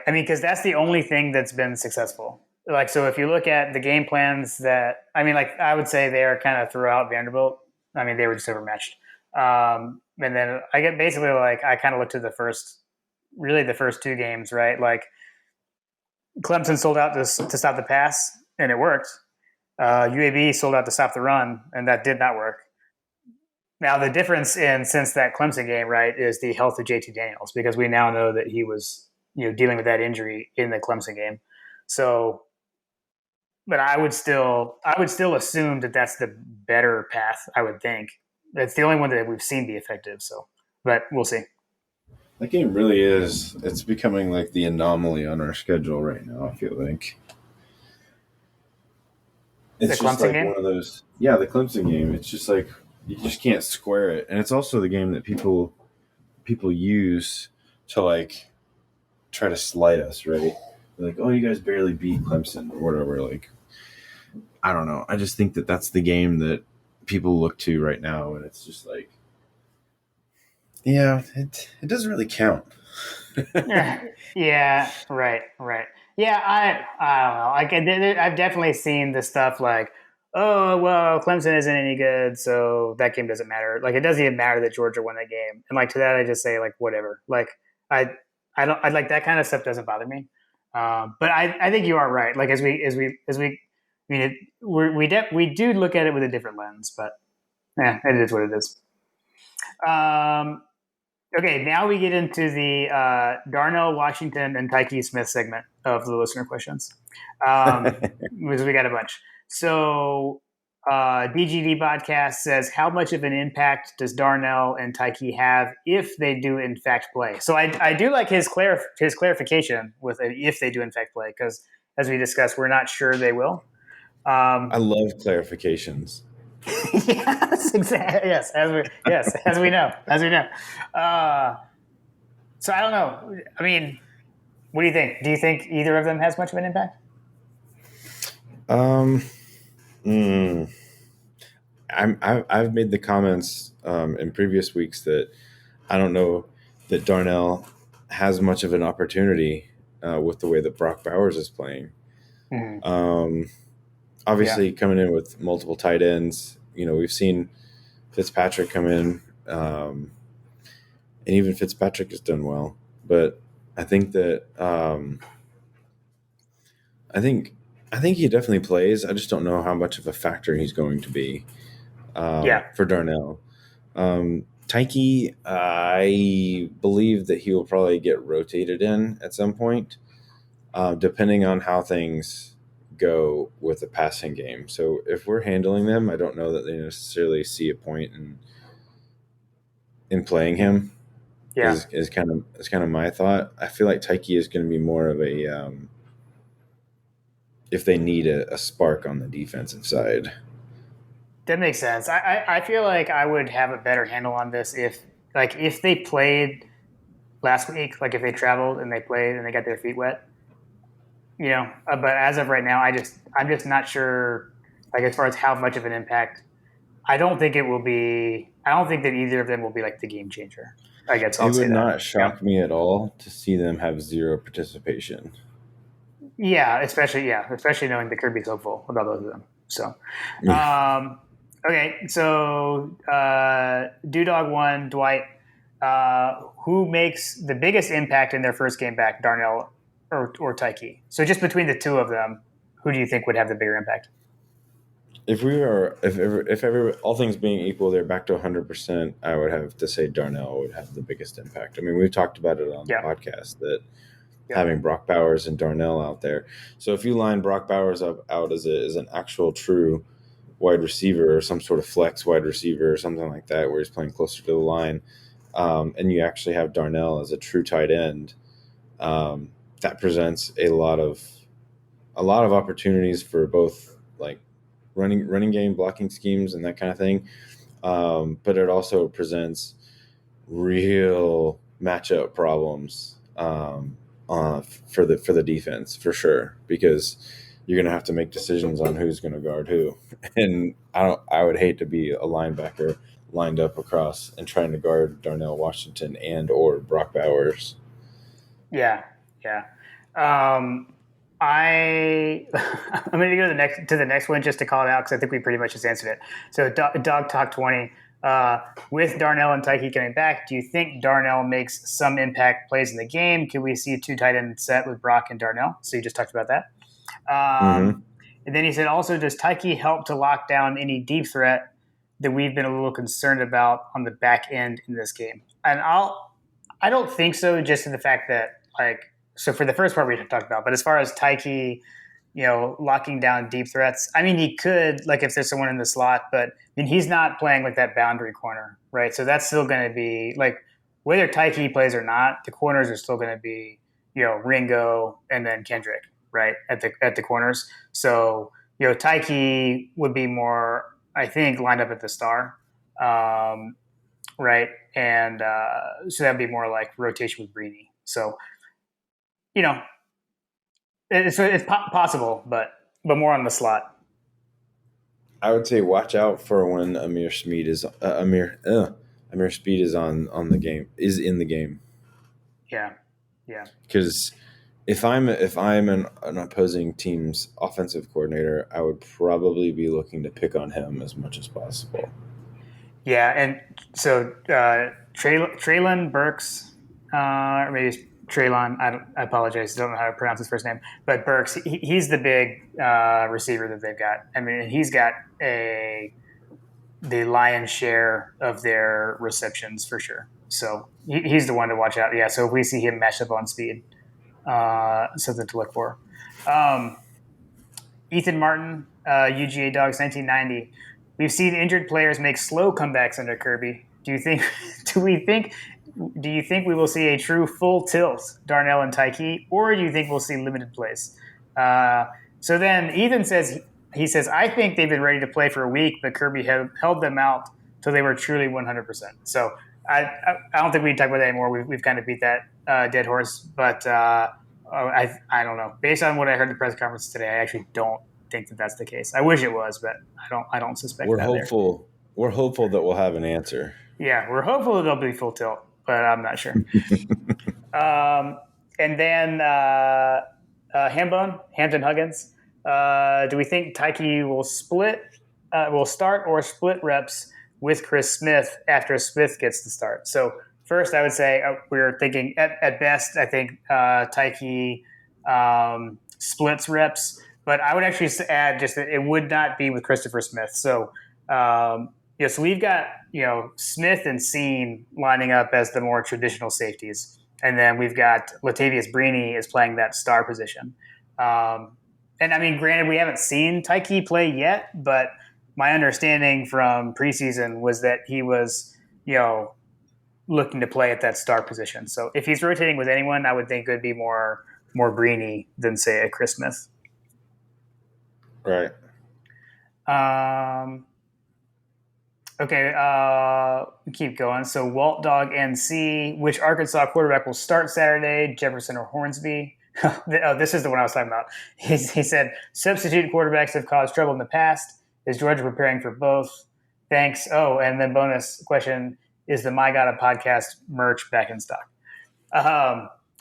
I mean, because that's the only thing that's been successful. Like, so if you look at the game plans I would say they are kind of throughout Vanderbilt. I mean, they were just overmatched. And then I get basically I kind of looked to the first 2 games, right? Like Clemson sold out to stop the pass, and it worked. UAB sold out to stop the run, and that did not work. Now, the difference since that Clemson game, right, is the health of JT Daniels, because we now know that he was, dealing with that injury in the Clemson game. So, but I would still assume that that's the better path. I would think that's the only one that we've seen be effective. So, but we'll see. That game really is. It's becoming like the anomaly on our schedule right now. I feel like it's just like one of those. Yeah, the Clemson game. It's just like you just can't square it, and it's also the game that people use to try to slight us, right? They're like, oh, you guys barely beat Clemson or whatever. Like, I don't know. I just think that that's the game that people look to right now, and it's just like, yeah, it doesn't really count. Yeah, right. Yeah, I don't know. Like I've definitely seen the stuff like, oh well, Clemson isn't any good, so that game doesn't matter. Like it doesn't even matter that Georgia won that game. And like to that, I just say like whatever. Like I I don't I like that kind of stuff doesn't bother me. But I think you are right. Like as we I mean we do look at it with a different lens, but yeah, it is what it is. Um, Okay, now we get into the Darnell Washington and Tyke Smith segment of the listener questions. Because we got a bunch. So, DGD podcast says, how much of an impact does Darnell and Tyke have if they do in fact play? So I do like his clarification with if they do in fact play, because as we discussed, we're not sure they will. I love clarifications. Yes, exactly. Yes, as we know. Uh, so I don't know. I mean, what do you think? Do you think either of them has much of an impact? Um, mm, I've made the comments in previous weeks that I don't know that Darnell has much of an opportunity with the way that Brock Bowers is playing. Mm-hmm. Obviously, coming in with multiple tight ends, we've seen Fitzpatrick come in, and even Fitzpatrick has done well. But I think that I think he definitely plays. I just don't know how much of a factor he's going to be for Darnell. Tyke, I believe that he will probably get rotated in at some point, depending on how things go with the passing game. So if we're handling them, I don't know that they necessarily see a point in playing him. Yeah. Is kind of my thought. I feel like Tyke is going to be more of a if they need a spark on the defensive side. That makes sense. I feel like I would have a better handle on this if they played last week, like if they traveled and they played and they got their feet wet, but as of right now, I'm just not sure, like as far as how much of an impact. I don't think that either of them will be like the game changer. I guess I'll It say would that. not shock me at all to see them have zero participation. Yeah, especially knowing that Kirby's hopeful about both of them. So, okay, so Dewdog one, Dwight. Who makes the biggest impact in their first game back, Darnell or Tyke? So just between the two of them, who do you think would have the bigger impact? If all things being equal, they're back to 100%. I would have to say Darnell would have the biggest impact. I mean, we've talked about it on the podcast that having Brock Bowers and Darnell out there. So if you line Brock Bowers out as an actual true wide receiver or some sort of flex wide receiver or something like that, where he's playing closer to the line, and you actually have Darnell as a true tight end, that presents a lot of opportunities for both like running game, blocking schemes, and that kind of thing. But it also presents real matchup problems for the defense for sure, because you're going to have to make decisions on who's going to guard who. And I would hate to be a linebacker lined up across and trying to guard Darnell Washington and or Brock Bowers. Yeah. I'm going to go to the next one just to call it out because I think we pretty much just answered it. So Dog Talk 20. With Darnell and Tyke coming back, do you think Darnell makes some impact plays in the game? Can we see a two tight end set with Brock and Darnell? So you just talked about that. And then he said, also, does Tyke help to lock down any deep threat that we've been a little concerned about on the back end in this game? And I don't think so, just in the fact that, so for the first part we talked about, but as far as Tyke, locking down deep threats, I mean, he could, like if there's someone in the slot, but I mean, he's not playing like that boundary corner, right? So that's still going to be like, whether Tyke plays or not, the corners are still going to be, Ringo and then Kendrick, right, at the corners. So, Tyke would be more, I think, lined up at the star, right? And so that'd be more like rotation with Breeny. So, it's possible, but more on the slot. I would say watch out for when Amir Speed is in the game. Yeah. Because if I'm an opposing team's offensive coordinator, I would probably be looking to pick on him as much as possible. Yeah, and so Traylon Burks, or maybe it's Traylon. I apologize. Don't know how to pronounce his first name, but Burks. He's the big receiver that they've got. I mean, he's got the lion's share of their receptions for sure. So he's the one to watch out. Yeah. So if we see him match up on speed, something to look for. Ethan Martin, UGA Dogs, 1990. We've seen injured players make slow comebacks under Kirby. Do you think? Do you think we will see a true full tilt, Darnell and Tyke, or do you think we'll see limited plays? So then Ethan says he says I think they've been ready to play for a week, but Kirby held them out till they were truly 100%. So I don't think we talk about that anymore. We've kind of beat that dead horse, but I don't know. Based on what I heard in the press conference today, I actually don't think that that's the case. I wish it was, but I don't suspect. We're hopeful. We're hopeful that we'll have an answer. Yeah, we're hopeful that they'll be full tilt, but I'm not sure. And then Hampton Huggins. Do we think Tyke will start or split reps with Chris Smith after Smith gets the start? So first, I would say we're thinking at best. I think Tyke splits reps, but I would actually add just that it would not be with Christopher Smith. So so we've got Smith and Seen lining up as the more traditional safeties, and then we've got Latavius Brini is playing that star position. And I mean, granted, we haven't seen Tyke play yet, but my understanding from preseason was that he was, looking to play at that star position. So if he's rotating with anyone, I would think it would be more Brini than, say, a Chris Smith. Right. Okay, keep going. So Walt Dog NC, which Arkansas quarterback will start Saturday, Jefferson or Hornsby? This is the one I was talking about. He said, substitute quarterbacks have caused trouble in the past. Is Georgia preparing for both? Thanks. Oh, and then bonus question, is the My Gotta podcast merch back in stock?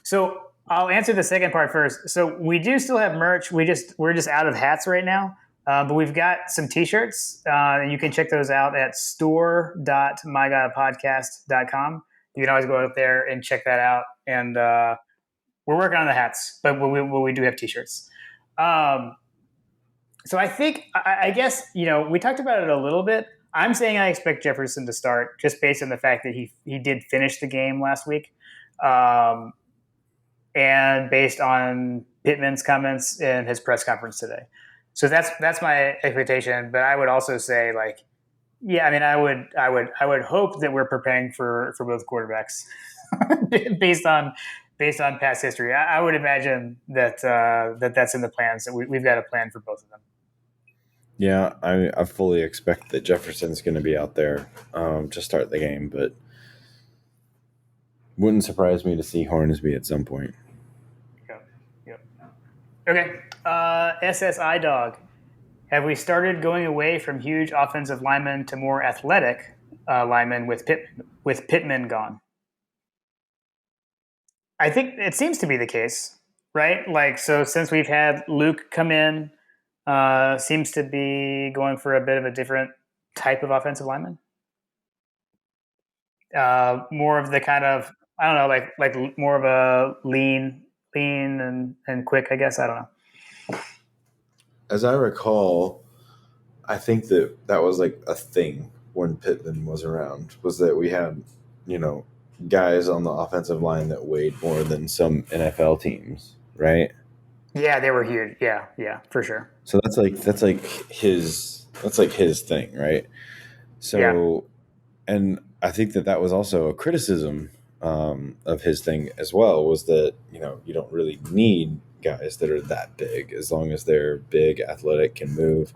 So I'll answer the second part first. So we do still have merch. We're just out of hats right now. But we've got some T-shirts, and you can check those out at store.mygottapodcast.com. You can always go out there and check that out. And we're working on the hats, but we do have T-shirts. So I think, I guess, we talked about it a little bit. I'm saying I expect Jefferson to start just based on the fact that he did finish the game last week. And based on Pittman's comments in his press conference today. So that's my expectation, but I would also say, I would hope that we're preparing for both quarterbacks based on past history. I would imagine that that's in the plans. That we've got a plan for both of them. Yeah, I fully expect that Jefferson's going to be out there to start the game, but wouldn't surprise me to see Hornsby at some point. Yep. Okay. SSI Dog. Have we started going away from huge offensive linemen to more athletic linemen with Pittman gone? I think it seems to be the case, right? So since we've had Luke come in, seems to be going for a bit of a different type of offensive lineman. More of the kind of, I don't know, like more of a lean and quick, I guess. I don't know. As I recall, I think that was like a thing when Pittman was around, was that we had, guys on the offensive line that weighed more than some NFL teams, right? Yeah, they were huge. Yeah, for sure. So that's like his thing, right? So, yeah. And I think that was also a criticism of his thing as well, was that, you don't really need guys that are that big as long as they're big, athletic, can move.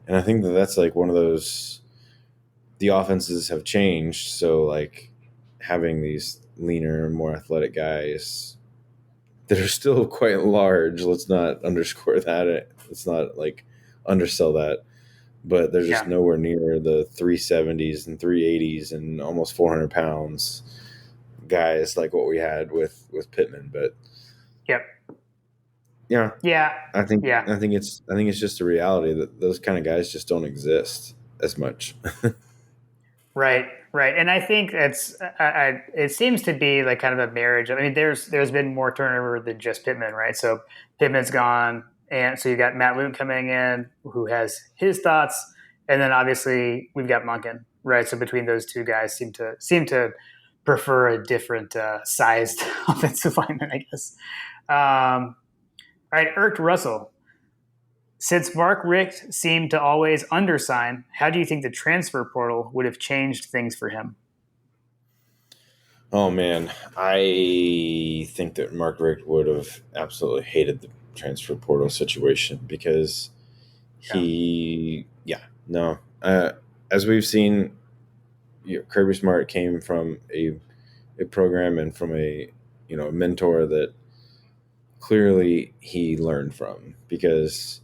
And I think that's like one of those, the offenses have changed. So like having these leaner, more athletic guys that are still quite large, let's not underscore that. Let's not like undersell that, but they're just nowhere near the 370s and 380s and almost 400 pounds guys like what we had with Pittman. But yep. Yeah, Yeah, yeah. I think it's just a reality that those kind of guys just don't exist as much. Right, right, and I think it seems to be like kind of a marriage. I mean, there's been more turnover than just Pittman, right? So Pittman's gone, and so you got Matt Luke coming in, who has his thoughts, and then obviously we've got Monken, right? So between those two guys, seem to prefer a different sized offensive lineman, I guess. All right, Erk Russell. Since Mark Richt seemed to always undersign, how do you think the transfer portal would have changed things for him? Oh man, I think that Mark Richt would have absolutely hated the transfer portal situation because Yeah. yeah, no. As we've seen, Kirby Smart came from a program and from a mentor that clearly he learned from, because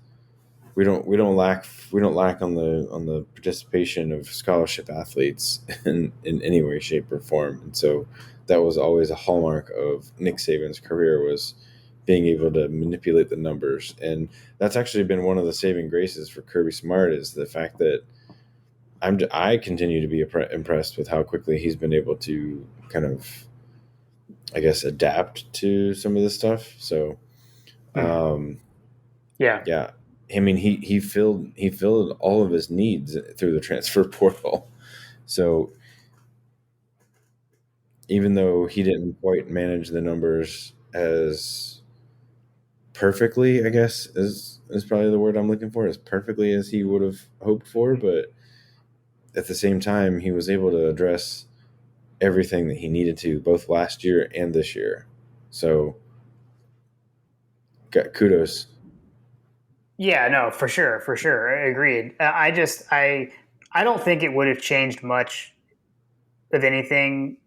we don't lack on the participation of scholarship athletes in any way, shape, or form. And so that was always a hallmark of Nick Saban's career, was being able to manipulate the numbers. And that's actually been one of the saving graces for Kirby Smart, is the fact that I continue to be impressed with how quickly he's been able to kind of, I guess, adapt to some of this stuff. So Hmm. um, Yeah. yeah, I mean, he filled all of his needs through the transfer portal. So even though he didn't quite manage the numbers as perfectly, I guess is probably the word I'm looking for, as perfectly as he would have hoped for, but at the same time, he was able to address everything that he needed to, both last year and this year. So got kudos. Yeah, no, for sure, for sure. I agreed. I don't think it would have changed much of anything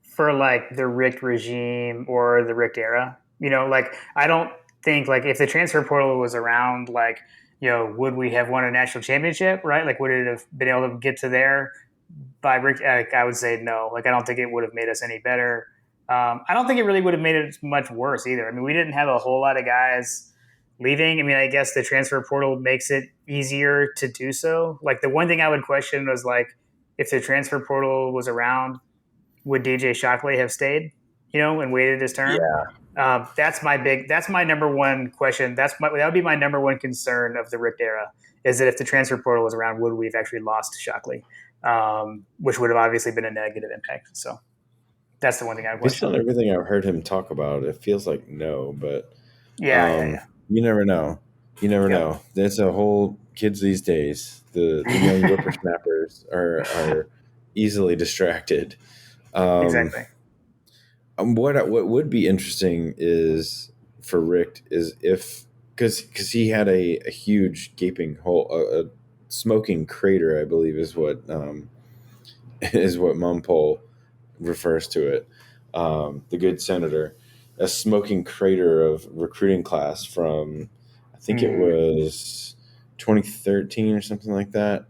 for like the Richt regime or the Richt era. Like I don't think like if the transfer portal was around, like would we have won a national championship? Right? Like would it have been able to get to there by Richt? I would say no. Like I don't think it would have made us any better. I don't think it really would have made it much worse either. I mean, we didn't have a whole lot of guys leaving. I mean, I guess the transfer portal makes it easier to do so. Like the one thing I would question was like if the transfer portal was around, would DJ Shockley have stayed, and waited his turn? Yeah, That's my number one question. That would be my number one concern of the Richt era, is that if the transfer portal was around, would we have actually lost Shockley, which would have obviously been a negative impact. So that's the one thing I would based question. on everything I've heard him talk about, it feels like no, but Yeah, yeah, yeah. you never know. You never Yep. know. There's a whole kids these days. The young whippersnappers are easily distracted. Um, Exactly. what would be interesting is for Rick is if, because he had a huge gaping hole, a smoking crater, I believe is what is what Mumpole refers to it. The good senator, a smoking crater of recruiting class from, I think it Mm, was 2013 or something like that.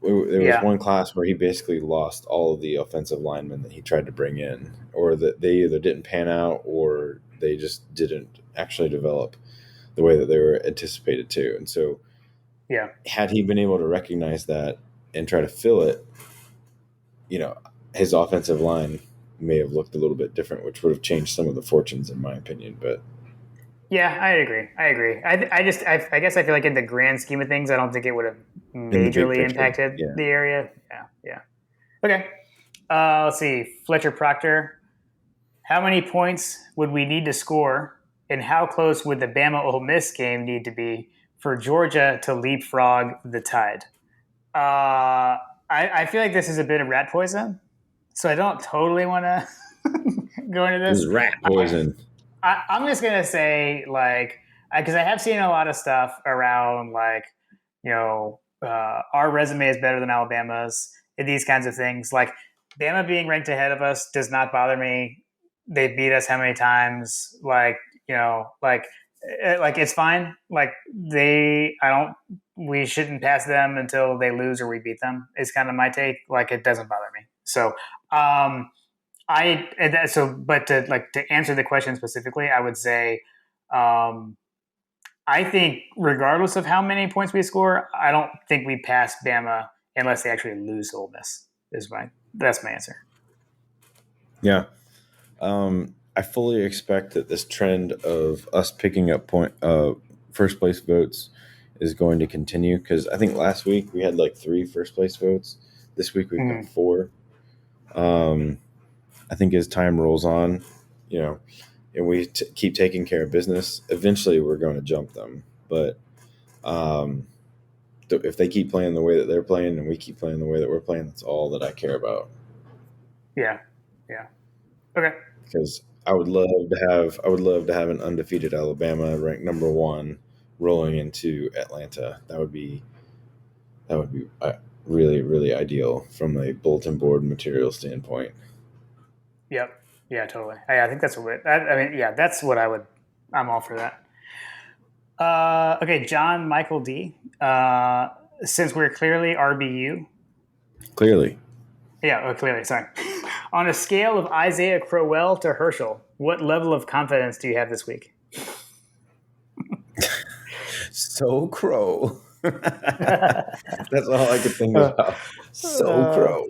There was yeah. one class where he basically lost all of the offensive linemen that he tried to bring in, or that they either didn't pan out or they just didn't actually develop the way that they were anticipated to. And so, Yeah. had he been able to recognize that and try to fill it, you know, his offensive line may have looked a little bit different, which would have changed some of the fortunes, in my opinion. But Yeah, I agree. I agree. I guess I feel like in the grand scheme of things, I don't think it would have in the big majorly picture, impacted yeah. the area. Yeah. Yeah. Okay. Let's see. Fletcher Proctor. How many points would we need to score, and how close would the Bama Ole Miss game need to be for Georgia to leapfrog the Tide? I feel like this is a bit of rat poison, so I don't totally want to go into This this. is rat I, poison. I'm just gonna say like because I have seen a lot of stuff around like our resume is better than Alabama's and these kinds of things. Like Bama being ranked ahead of us does not bother me. They beat us how many times? Like it's fine. Like I don't. We shouldn't pass them until they lose or we beat them. Is kind of my take. Like it doesn't bother me. So but to answer the question specifically, I would say, um, I think regardless of how many points we score, I don't think we pass Bama unless they actually lose to Ole Miss. That's my answer. Yeah. I fully expect that this trend of us picking up first place votes is going to continue, because I think last week we had like 3 first place votes. This week we've got 4. I think as time rolls on, and we keep taking care of business, eventually we're going to jump them. But if they keep playing the way that they're playing and we keep playing the way that we're playing, that's all that I care about. Yeah. Okay. Because I would love to have an undefeated Alabama ranked number 1 rolling into Atlanta. That would be really, really ideal from a bulletin board material standpoint. Yep. Yeah, totally. I think that's that's what I'm all for that. Okay, John Michael D. Since we're clearly RBU. Clearly. Yeah, clearly. Sorry. On a scale of Isaiah Crowell to Herschel, what level of confidence do you have this week? So Crow. That's all I could think about. So Crow.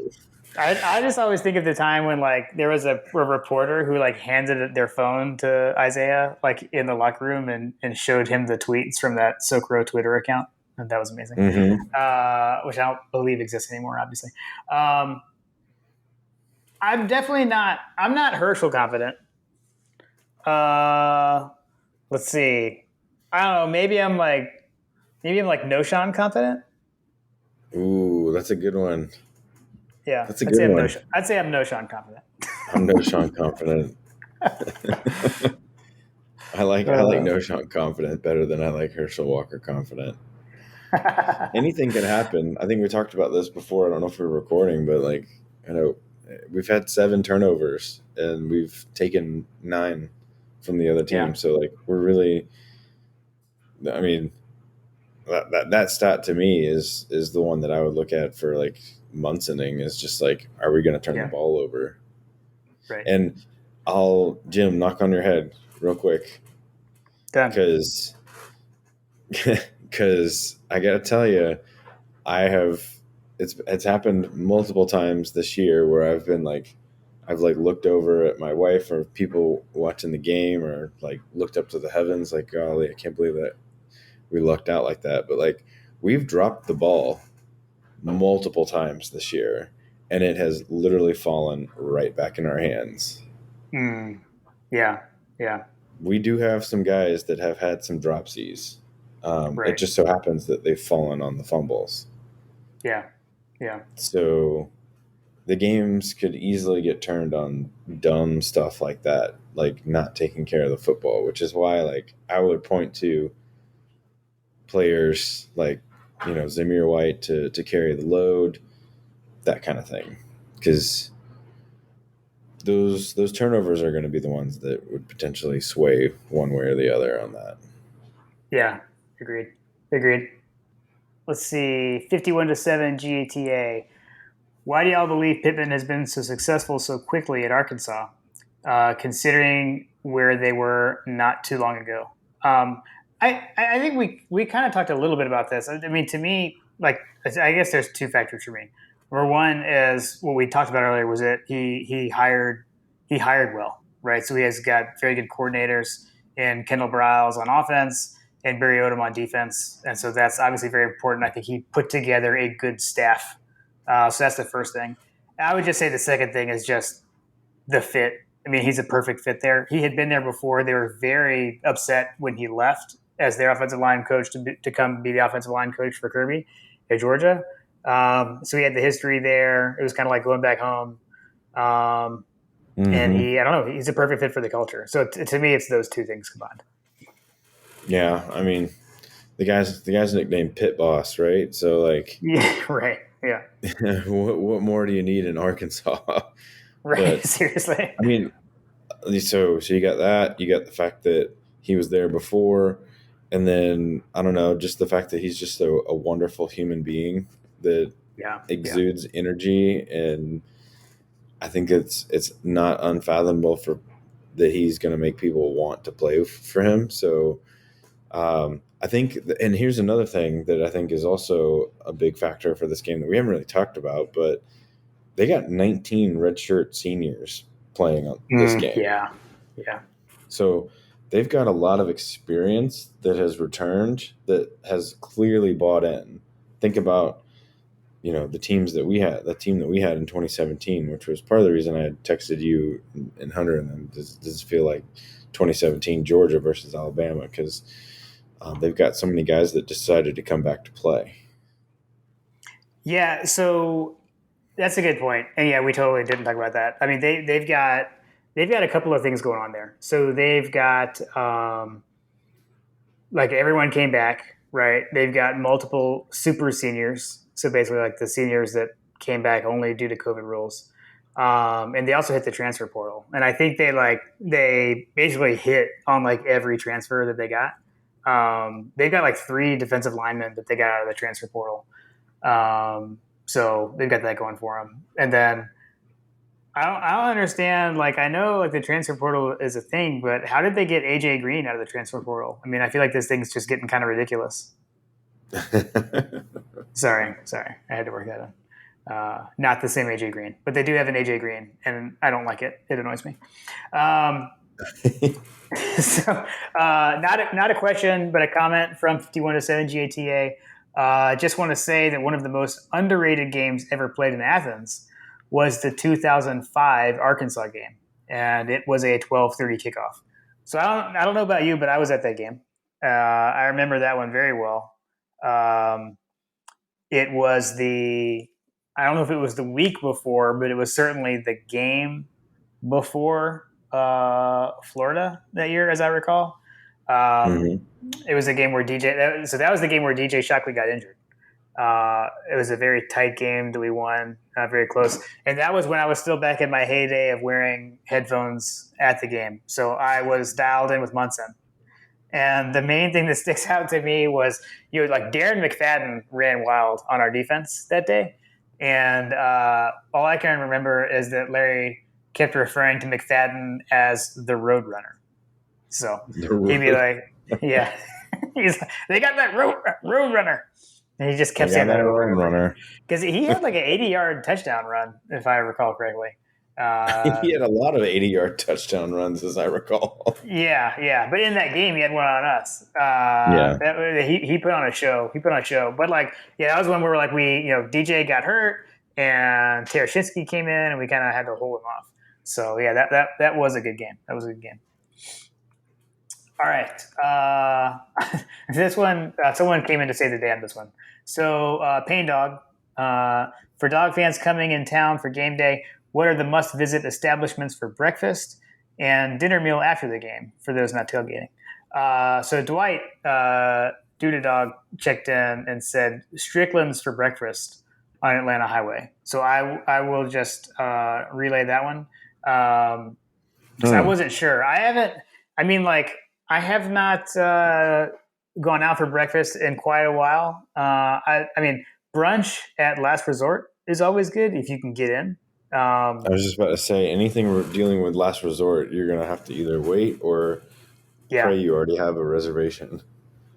I just always think of the time when there was a reporter who handed their phone to Isaiah in the locker room and showed him the tweets from that So Crow Twitter account. And that was amazing. Mm-hmm. Which I don't believe exists anymore, obviously. I'm not Herschel confident. Let's see. I don't know. Maybe I'm Noshan confident. Ooh, that's a good one. Yeah, that's a good one. I'd say I'm Noshan confident. I'm Noshan confident. I like Noshan confident better than I like Herschel Walker confident. Anything can happen. I think we talked about this before. I don't know if we were recording, but I know we've had 7 turnovers and we've taken 9 from the other team. Yeah. So we're really, I mean, that stat to me is the one that I would look at for Munsoning, is just are we going to turn the ball over? Right. And Jim, knock on your head real quick. Done. Because I got to tell you, it's happened multiple times this year where I've been I've looked over at my wife or people watching the game, or looked up to the heavens golly, I can't believe that we lucked out like that. But we've dropped the ball multiple times this year, and it has literally fallen right back in our hands. Yeah. We do have some guys that have had some dropsies. Right. It just so happens that they've fallen on the fumbles. Yeah. So the games could easily get turned on dumb stuff like that, not taking care of the football, which is why I would point to players Zamir White to carry the load, that kind of thing, because those turnovers are going to be the ones that would potentially sway one way or the other on that. Yeah, agreed. Let's see, 51-7 GATA. Why do y'all believe Pittman has been so successful so quickly at Arkansas, considering where they were not too long ago? I think we kind of talked a little bit about this. I mean, to me, I guess there's 2 factors for me. Number one is what we talked about earlier, was that he hired well, right? So he has got very good coordinators in Kendall Briles on offense and Barry Odom on defense. And so that's obviously very important. I think he put together a good staff. So that's the first thing. I would just say the second thing is just the fit. I mean, he's a perfect fit there. He had been there before. They were very upset when he left as their offensive line coach to come be the offensive line coach for Kirby at Georgia. So he had the history there. It was kind of like going back home. And I don't know, he's a perfect fit for the culture. So to me, it's those 2 things combined. Yeah, I mean, the guy's nicknamed Pit Boss, right? So yeah, right, yeah. what more do you need in Arkansas? Right, but, seriously. I mean, so you got that. You got the fact that he was there before, and then I don't know, just the fact that he's just a wonderful human being that exudes energy, and I think it's not unfathomable that he's going to make people want to play for him. So I think, and here's another thing that I think is also a big factor for this game that we haven't really talked about, but they got 19 redshirt seniors playing on this game. Yeah. So they've got a lot of experience that has returned, that has clearly bought in. Think about, the team that we had in 2017, which was part of the reason I had texted you and Hunter, and then does it feel like 2017 Georgia versus Alabama, because they've got so many guys that decided to come back to play. Yeah, so that's a good point. And yeah, we totally didn't talk about that. I mean, they've got a couple of things going on there. So they've got like everyone came back, right? They've got multiple super seniors. So basically, like the seniors that came back only due to COVID rules. And they also hit the transfer portal. And I think they basically hit on like every transfer that they got. They've got like 3 defensive linemen that they got out of the transfer portal. So they've got that going for them. And then I don't understand. Like, I know like the transfer portal is a thing, but how did they get AJ Green out of the transfer portal? I mean, I feel like this thing's just getting kind of ridiculous. Sorry, I had to work that in. Not the same AJ Green, but they do have an AJ Green, and I don't like it. It annoys me. So, not a question, but a comment from 5107 GATA. Just want to say that one of the most underrated games ever played in Athens was the 2005 Arkansas game, and it was a 12:30 kickoff. So I don't know about you, but I was at that game. I remember that one very well. It was I don't know if it was the week before, but it was certainly the game before Florida that year, as I recall. It was a game where that was the game where DJ Shockley got injured. It was a very tight game that we won, very close. And that was when I was still back in my heyday of wearing headphones at the game. So I was dialed in with Munson. And the main thing that sticks out to me was, like Darren McFadden ran wild on our defense that day. And all I can remember is that Larry kept referring to McFadden as the Road Runner. So he'd be like, yeah, he's like, they got that road runner. And he just kept saying that over and over. Because he had like an 80-yard touchdown run, if I recall correctly. He had a lot of 80-yard touchdown runs, as I recall. Yeah. But in that game, he had one on us. He put on a show. But that was when we were like, DJ got hurt and Tereshinski came in, and we kind of had to hold him off. So yeah, that was a good game. All right. This one, someone came in to save the day on this one. So, Pain Dog, for dog fans coming in town for game day, what are the must-visit establishments for breakfast and dinner meal after the game for those not tailgating? So Dwight, Duda Dog, checked in and said Strickland's for breakfast on Atlanta Highway. So I will just relay that one. I wasn't sure. I have not gone out for breakfast in quite a while. I mean, brunch at Last Resort is always good if you can get in. I was just about to say, anything we're dealing with Last Resort, you're going to have to either wait or pray you already have a reservation.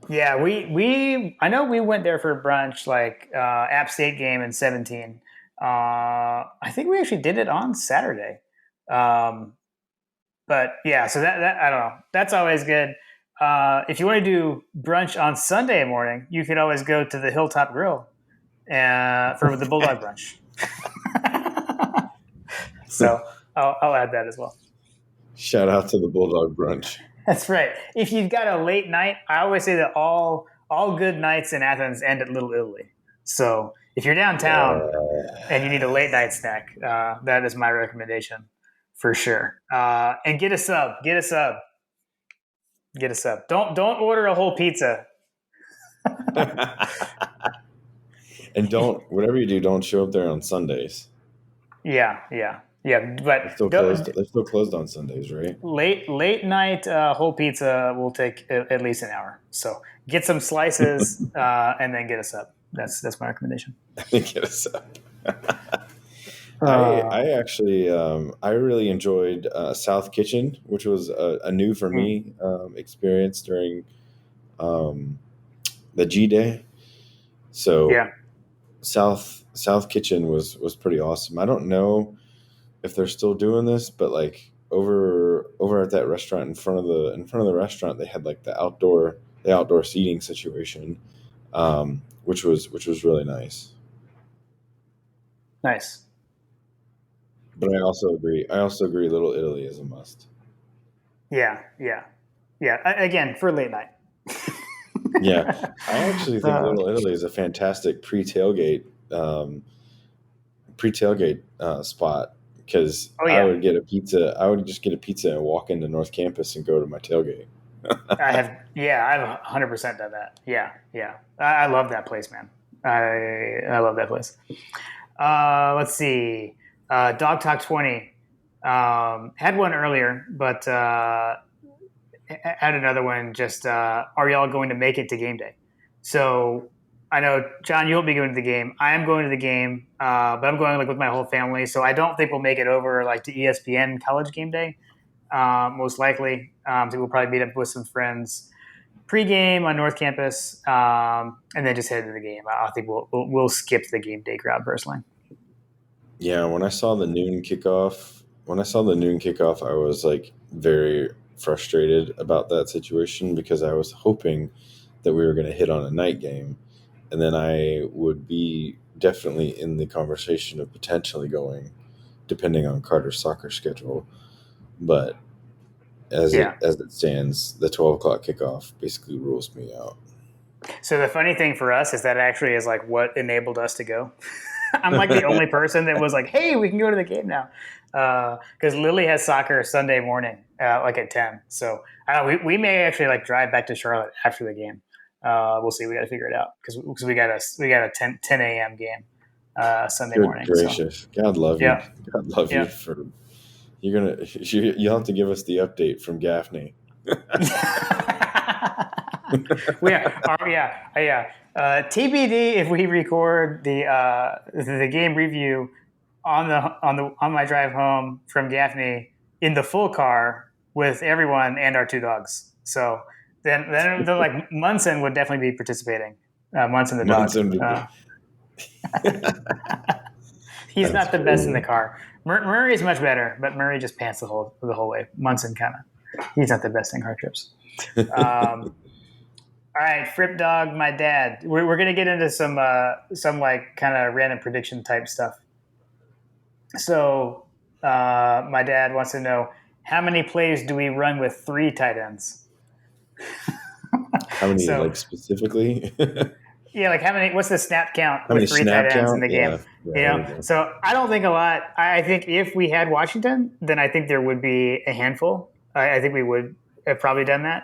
Yeah, I know we went there for brunch, like App State game in 2017. I think we actually did it on Saturday. But yeah, so that I don't know. That's always good. If you want to do brunch on Sunday morning, you could always go to the Hilltop Grill for the Bulldog brunch. So I'll add that as well. Shout out to the Bulldog brunch. That's right. If you've got a late night, I always say that all good nights in Athens end at Little Italy. So if you're downtown and you need a late night snack, that is my recommendation for sure. And get a sub. Don't order a whole pizza. And whatever you do, don't show up there on Sundays. Yeah. But they're still closed on Sundays, right? Late night whole pizza will take at least an hour. So get some slices and then get a sub. That's my recommendation. Get a sub. I actually I really enjoyed South Kitchen, which was a new for me experience during the G Day. So Yeah. South Kitchen was pretty awesome. I don't know if they're still doing this, but like over at that restaurant in front of the restaurant, they had like the outdoor seating situation, which was really nice. Nice. But I also agree. Little Italy is a must. Yeah. Yeah. Yeah. Again, for late night. Yeah, I actually think Uh, Little Italy is a fantastic pre-tailgate spot because oh I yeah. would get a pizza. I would just get a pizza and walk into North Campus and go to my tailgate. I've 100% done that. Yeah, yeah. I love that place, man. I love that place. Let's see. Dog Talk 20 had one earlier, but had another one. Just are y'all going to make it to game day? So I know John, you won't be going to the game. I am going to the game, but I'm going like with my whole family. So I don't think we'll make it over like to ESPN College Game Day. Most likely, so we'll probably meet up with some friends pregame on North Campus, and then just head to the game. I think we'll skip the game day crowd personally. Yeah, when I saw the noon kickoff, I was like very frustrated about that situation because I was hoping that we were going to hit on a night game, and then I would be definitely in the conversation of potentially going, depending on Carter's soccer schedule. But Yeah. as it stands, the 12 o'clock kickoff basically rules me out. So the funny thing for us is that actually is like what enabled us to go. I'm like the only person that was like, "Hey, we can go to the game now," because Lily has soccer Sunday morning, like at 10. So we may actually like drive back to Charlotte after the game. We'll see. We got to figure it out because we got a 10 a.m. game Sunday Good morning. So gracious, God love you, yeah, God love you yeah. for you'll have to give us the update from Gaffney. Yeah. TBD if we record the game review on my drive home from Gaffney in the full car with everyone and our two dogs. So then like Munson would definitely be participating. Munson the dog. Munson would be. He's That's not the best in the cool. car. Murray's much better, but Murray just pants the whole way. Munson kind of he's not the best in car trips. All right, Fripp Dog, my dad. We're gonna get into some like kind of random prediction type stuff. So my dad wants to know how many plays do we run with 3 tight ends? How many, So like, specifically? yeah, like how many? What's the snap count How many with 3 tight snap ends in count? the game? Yeah, there you go. So I don't think a lot. I think if we had Washington, then I think there would be a handful. I think we would have probably done that.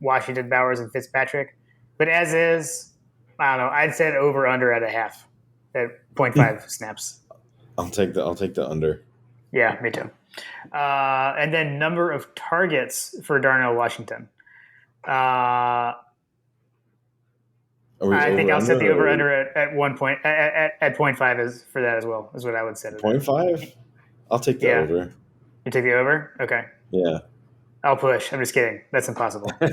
Washington, Bowers, and Fitzpatrick. But as is, I don't know. I'd said over under at a half, at 0.5 snaps. I'll take the under. Yeah, me too. And then number of targets for Darnell Washington. I Are we think I'll set the over under under at 1 point at 0.5 is for that as well. Is what I would set it. 0.5? I'll take the Yeah. over. You take the over? Okay. Yeah. I'll push. I'm just kidding. That's impossible. I'm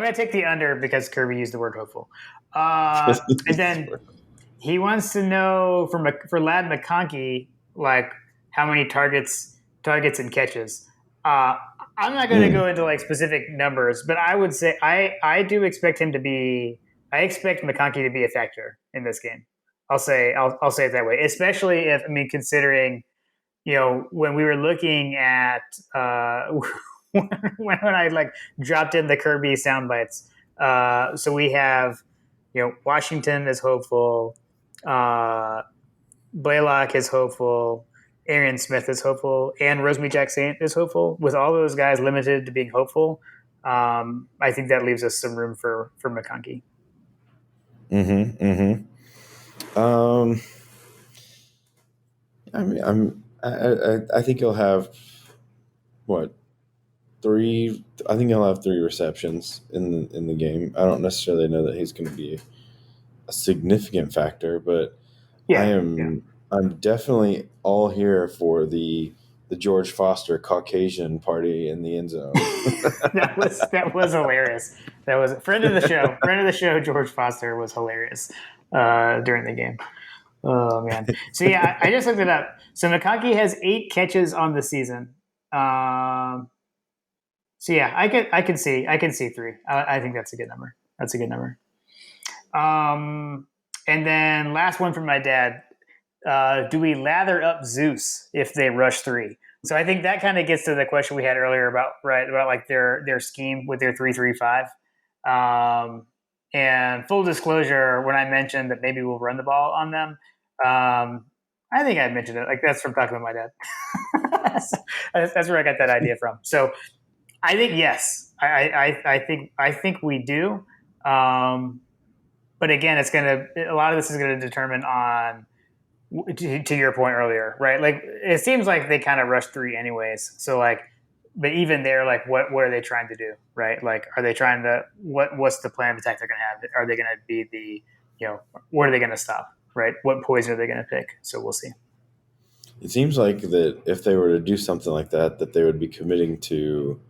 going to take the under because Kirby used the word hopeful. And then he wants to know for Lad McConkey, like how many targets and catches. I'm not going to go into like specific numbers, but I would say I do expect him to be. I expect McConkey to be a factor in this game. I'll say it that way, especially if considering when we were looking at when I like dropped in the Kirby sound bites. So we have Washington is hopeful, Blaylock is hopeful, Aaron Smith is hopeful, and Rosemary Jackson is hopeful. With all those guys limited to being hopeful, I think that leaves us some room for McConkey. I think he'll have what 3. I think he'll have 3 receptions in the game. I don't necessarily know that he's going to be a significant factor, but I'm definitely all here for the the George Foster Caucasian party in the end zone. That was hilarious. That was friend of the show. Friend of the show, George Foster was hilarious during the game. Oh man. So yeah, I just looked it up. So McConkey has 8 catches on the season. So yeah, I can see 3. I think that's a good number. That's a good number. And then last one from my dad. Do we lather up Zeus if they rush 3? So I think that kind of gets to the question we had earlier about like their scheme with their 3-3-5. And full disclosure, when I mentioned that maybe we'll run the ball on them, I think I mentioned it. Like that's from talking with my dad. That's where I got that idea from. So I think yes, I think we do. But again, a lot of this is gonna determine on, to your point earlier, right? Like it seems like they kind of rush 3 anyways. So like, but even there, like what are they trying to do, right? Like, are they trying to what's the plan of attack they're gonna have? Are they gonna be what are they gonna stop, right? What poison are they gonna pick? So we'll see. It seems like that if they were to do something like that they would be committing to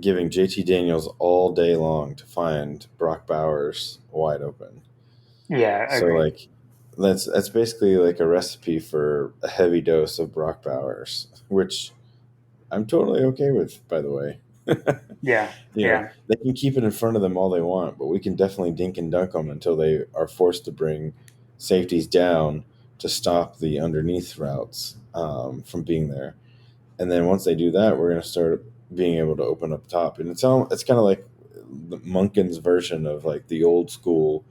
giving JT Daniels all day long to find Brock Bowers wide open. Yeah, I So agree. like that's basically like a recipe for a heavy dose of Brock Bowers, which I'm totally okay with, by the way. Yeah, They can keep it in front of them all they want, but we can definitely dink and dunk them until they are forced to bring safeties down to stop the underneath routes from being there. And then once they do that, we're going to start being able to open up top. And it's kind of like the Monken's version of like the old school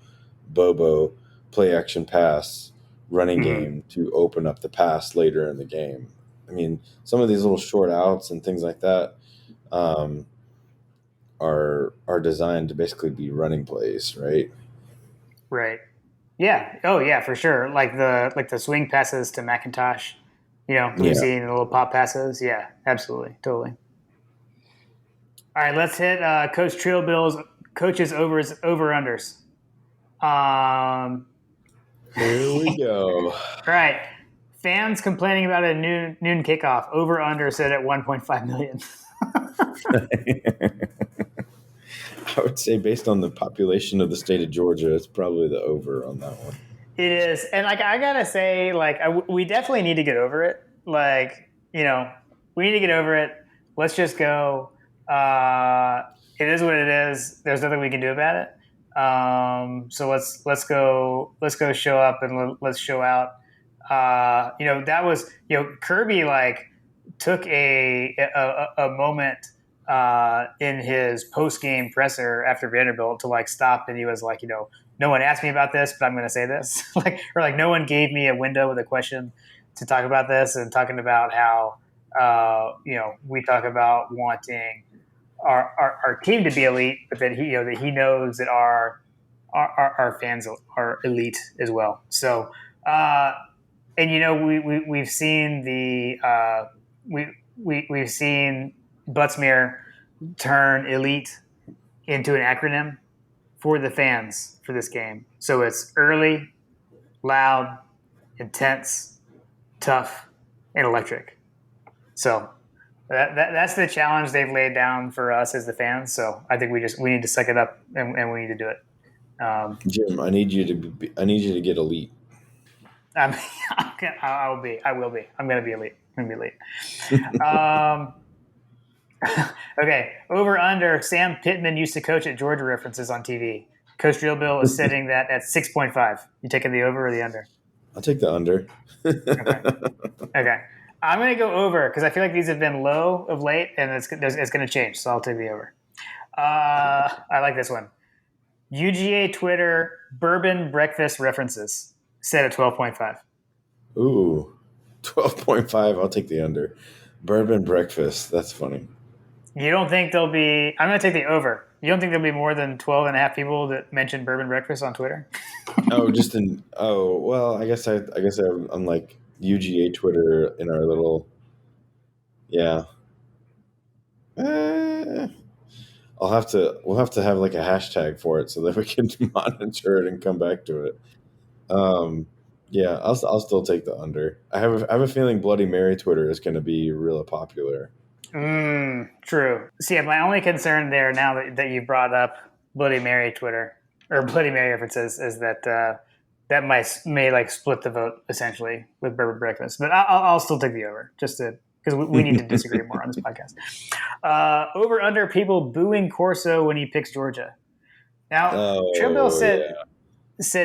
Bobo play action pass running game to open up the pass later in the game. I mean, some of these little short outs and things like that are designed to basically be running plays, right? right. Yeah. Oh yeah, for sure. Like the swing passes to McIntosh. We've Yeah. seen the little pop passes. Yeah, absolutely, totally. All right, let's hit Coach Trill Bill's coaches over unders. Here we go. All right. Fans complaining about a noon kickoff. Over under set at 1.5 million. I would say based on the population of the state of Georgia, it's probably the over on that one. It is, and like I gotta say, like we definitely need to get over it. Like we need to get over it. Let's just go. It is what it is. There's nothing we can do about it. So let's go show up and let's show out. That was Kirby like took a moment in his post game presser after Vanderbilt to like stop, and he was like, no one asked me about this, but I'm going to say this, or no one gave me a window with a question to talk about this, and talking about how we talk about wanting our team to be elite, but that he knows that our fans are elite as well. So, and we've seen we've seen Buttsmeer turn elite into an acronym for the fans for this game. So it's early, loud, intense, tough, and electric. So that's the challenge they've laid down for us as the fans. So I think we need to suck it up and we need to do it. Jim, I need you to get elite. I will be. I'm going to be elite. I'm going to be elite. Okay. Over under. Sam Pittman used to coach at Georgia references on TV. Coach Drill Bill is setting that at 6.5. You taking the over or the under? I'll take the under. Okay. I'm going to go over because I feel like these have been low of late, and it's going to change. So I'll take the over. I like this one. UGA Twitter bourbon breakfast references set at 12.5. Ooh, 12.5. I'll take the under. Bourbon breakfast. That's funny. You don't think there'll be? I'm going to take the over. You don't think there'll be more than 12 and a half people that mention bourbon breakfast on Twitter? Well, I guess I'm like UGA Twitter in our little, yeah. We'll have to have like a hashtag for it so that we can monitor it and come back to it. Yeah, I'll still take the under. I have a feeling Bloody Mary Twitter is going to be real popular. True. See, my only concern there now that you brought up Bloody Mary Twitter or Bloody Mary references is that that may like split the vote essentially with Bourbon Breakfast. But I'll still take the over just to because we need to disagree more on this podcast. Over under people booing Corso when he picks Georgia. Now, Trimble said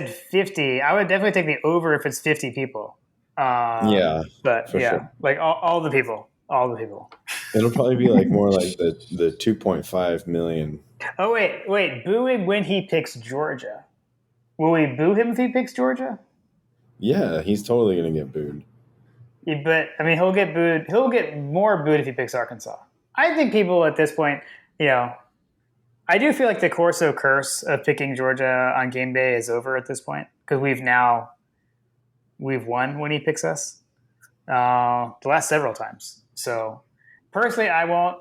50. I would definitely take the over if it's 50 people. Yeah, but for yeah, sure. like all the people. All the people. It'll probably be like more like the 2.5 million. Oh wait! Booing when he picks Georgia. Will we boo him if he picks Georgia? Yeah, he's totally gonna get booed. Yeah, but I mean, he'll get booed. He'll get more booed if he picks Arkansas. I think people at this point, I do feel like the Corso curse of picking Georgia on game day is over at this point because we've won when he picks us the last several times. So personally, I won't.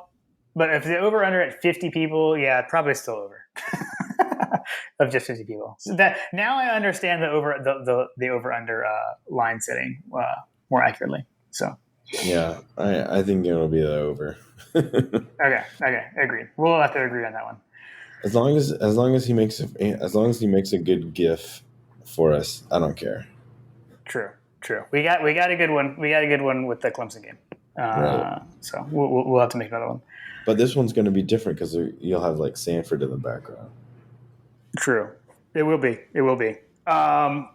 But if the over under at 50 people, yeah, probably still over of just 50 people. So that now I understand the over under line setting more accurately. So yeah, I think it'll be the over. okay, agreed. We'll have to agree on that one. As long as he makes a good GIF for us, I don't care. True. We got a good one. We got a good one with the Clemson game. Right. So we'll have to make another one. But this one's going to be different because you'll have like Sanford in the background. True. It will be. I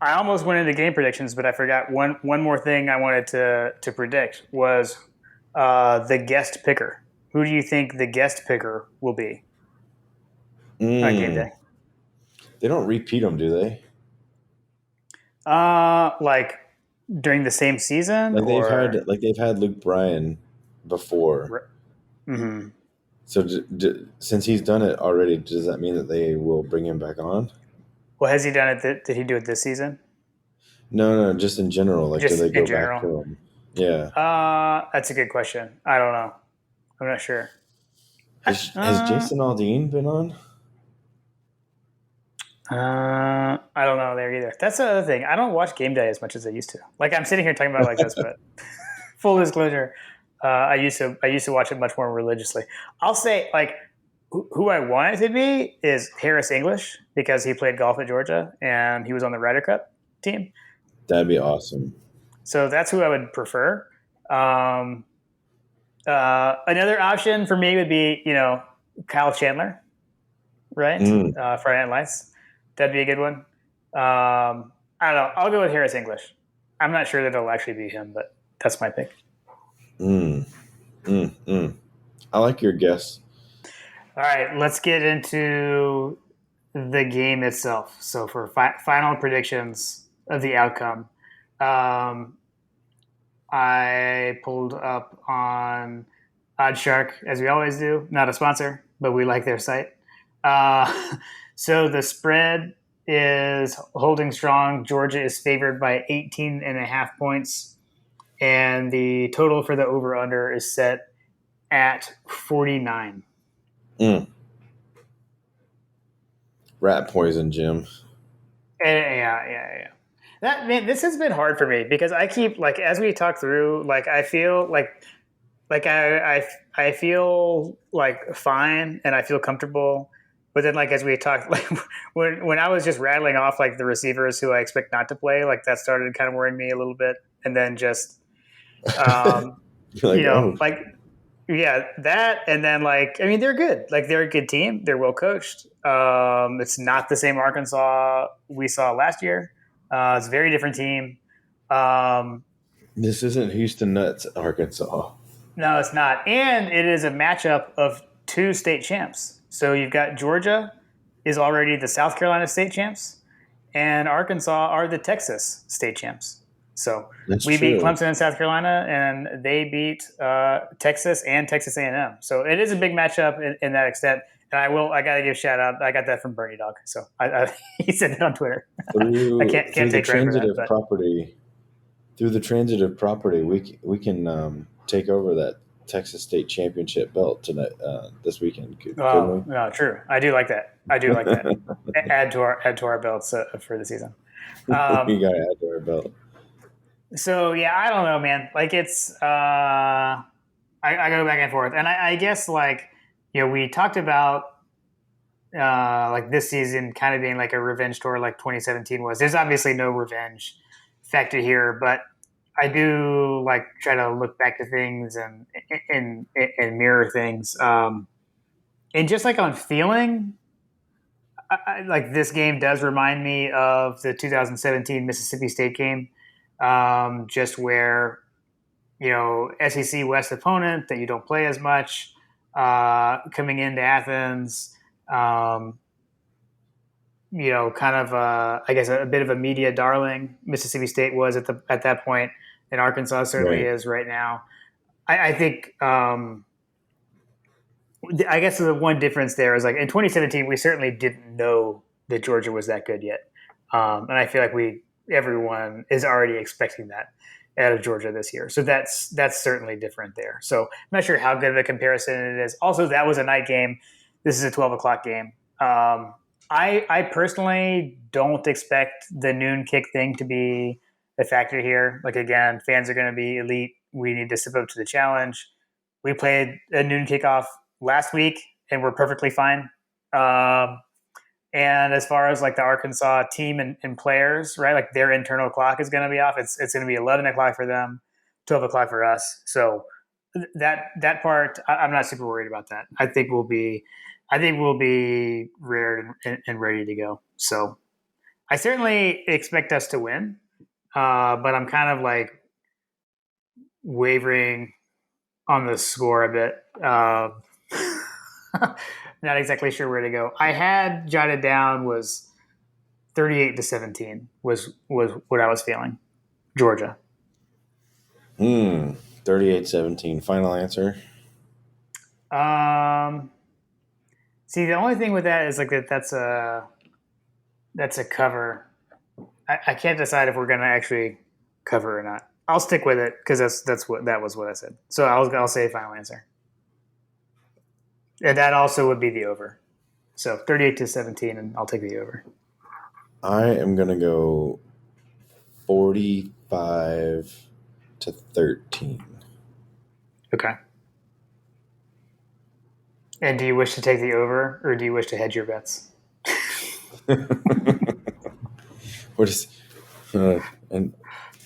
almost went into game predictions, but I forgot one more thing I wanted to predict was the guest picker. Who do you think the guest picker will be on game day? They don't repeat them, do they? Like during the same season, they've had Luke Bryan before. Mm-hmm. So since he's done it already, does that mean that they will bring him back on? Well, has he done it? Did he do it this season? No, just in general. Like, do they go back to him? Yeah. That's a good question. I don't know. I'm not sure. Has Jason Aldean been on? I don't know there either. That's the other thing. I don't watch game day as much as I used to. Like I'm sitting here talking about it like this, but full disclosure, I used to watch it much more religiously. I'll say like who I want it to be is Harris English because he played golf at Georgia and he was on the Ryder Cup team. That'd be awesome. So that's who I would prefer. Another option for me would be Kyle Chandler, right? Friday Night Lights. That'd be a good one. I don't know. I'll go with Harris English. I'm not sure that it'll actually be him, but that's my pick. I like your guess. All right, let's get into the game itself. So for final predictions of the outcome, I pulled up on OddsShark, as we always do. Not a sponsor, but we like their site. So the spread is holding strong. Georgia is favored by 18.5 points. And the total for the over-under is set at 49. Rat poison, Jim. Yeah. This has been hard for me because I keep, like, as we talk through, like, I feel I feel like fine and I feel comfortable. But then, like, as we talked, like when I was just rattling off like the receivers who I expect not to play, like that started kind of worrying me a little bit. And then just, that, and then like, I mean, they're good. Like they're a good team. They're well coached. It's not the same Arkansas we saw last year. It's a very different team. This isn't Houston Nuts, Arkansas. No, it's not. And it is a matchup of two state champs. So you've got Georgia is already the South Carolina state champs, and Arkansas are the Texas state champs. So we beat Clemson and South Carolina, and they beat Texas and Texas A&M. So it is a big matchup in that extent. And I got to give a shout out. I got that from Bernie Dog. So he said it on Twitter. I can't take credit for that. Through the transitive property, we can take over Texas State championship belt tonight this weekend. Couldn't Oh, we? no, true. I do like that. Add to our belts for the season. We got to add to our belt. So yeah, I don't know, man. Like it's I go back and forth, and I guess like we talked about like this season kind of being like a revenge tour, like 2017 was. There's obviously no revenge factor here, but I do like try to look back to things and mirror things. And just like on feeling, like this game does remind me of the 2017 Mississippi State game, just where SEC West opponent that you don't play as much coming into Athens. Kind of I guess a bit of a media darling. Mississippi State was at that point, and Arkansas certainly is right now. I think. I guess the one difference there is like in 2017, we certainly didn't know that Georgia was that good yet, and I feel like everyone is already expecting that out of Georgia this year. So that's certainly different there. So I'm not sure how good of a comparison it is. Also, that was a night game. This is a 12 o'clock game. I personally don't expect the noon kick thing to be a factor here. Like again, fans are going to be elite. We need to step up to the challenge. We played a noon kickoff last week and we're perfectly fine. And as far as like the Arkansas team and players, right, like their internal clock is going to be off. It's going to be 11 o'clock for them, 12 o'clock for us. So that part, I'm not super worried about that. I think we'll be reared and ready to go. So I certainly expect us to win, but I'm kind of like wavering on the score a bit. Not exactly sure where to go. I had jotted down was 38-17 was what I was feeling. Georgia. 38-17. Final answer. See, the only thing with that is like that's a cover. I can't decide if we're going to actually cover or not. I'll stick with it because that was what I said. So I'll say final answer. And that also would be the over. So 38-17, and I'll take the over. I am going to go 45-13. Okay. And do you wish to take the over, or do you wish to hedge your bets? And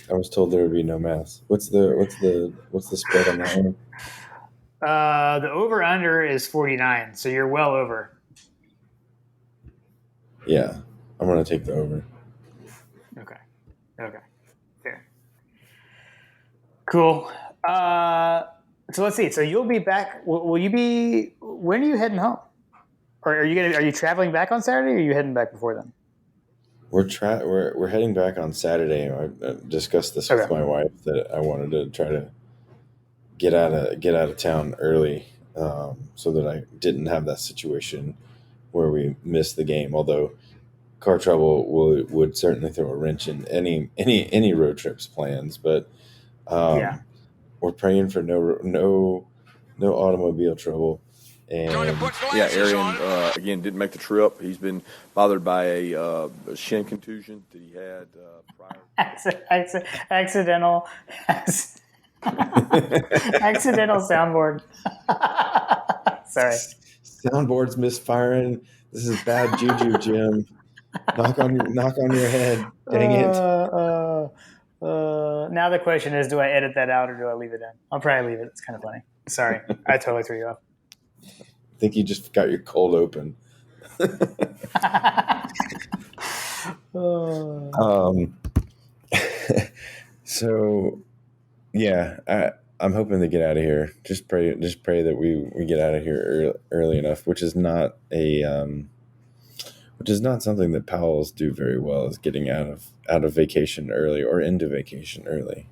I was told there would be no math. What's the spread on that one? The over under is 49, so you're well over. Yeah, I'm gonna take the over. Okay. Fair. Cool. So let's see. So you'll be back. Will you be? When are you heading home? Or are you traveling back on Saturday, or are you heading back before then? We're heading back on Saturday. I discussed this with my wife that I wanted to try to get out of town early, so that I didn't have that situation where we missed the game. Although car trouble would certainly throw a wrench in any road trips plans, but we're praying for no automobile trouble. And yeah, Arian again didn't make the trip. He's been bothered by a shin contusion that he had prior. Accidental soundboard. Sorry. Soundboard's misfiring. This is bad juju, Jim. Knock on your head. Dang it. Now the question is, do I edit that out or do I leave it in? I'll probably leave it. It's kind of funny. Sorry. I totally threw you off. I think you just got your cold open. So yeah, I'm hoping to get out of here. Just pray that we get out of here early enough, which is not something that Powell's do very well, is getting out of vacation early or into vacation early.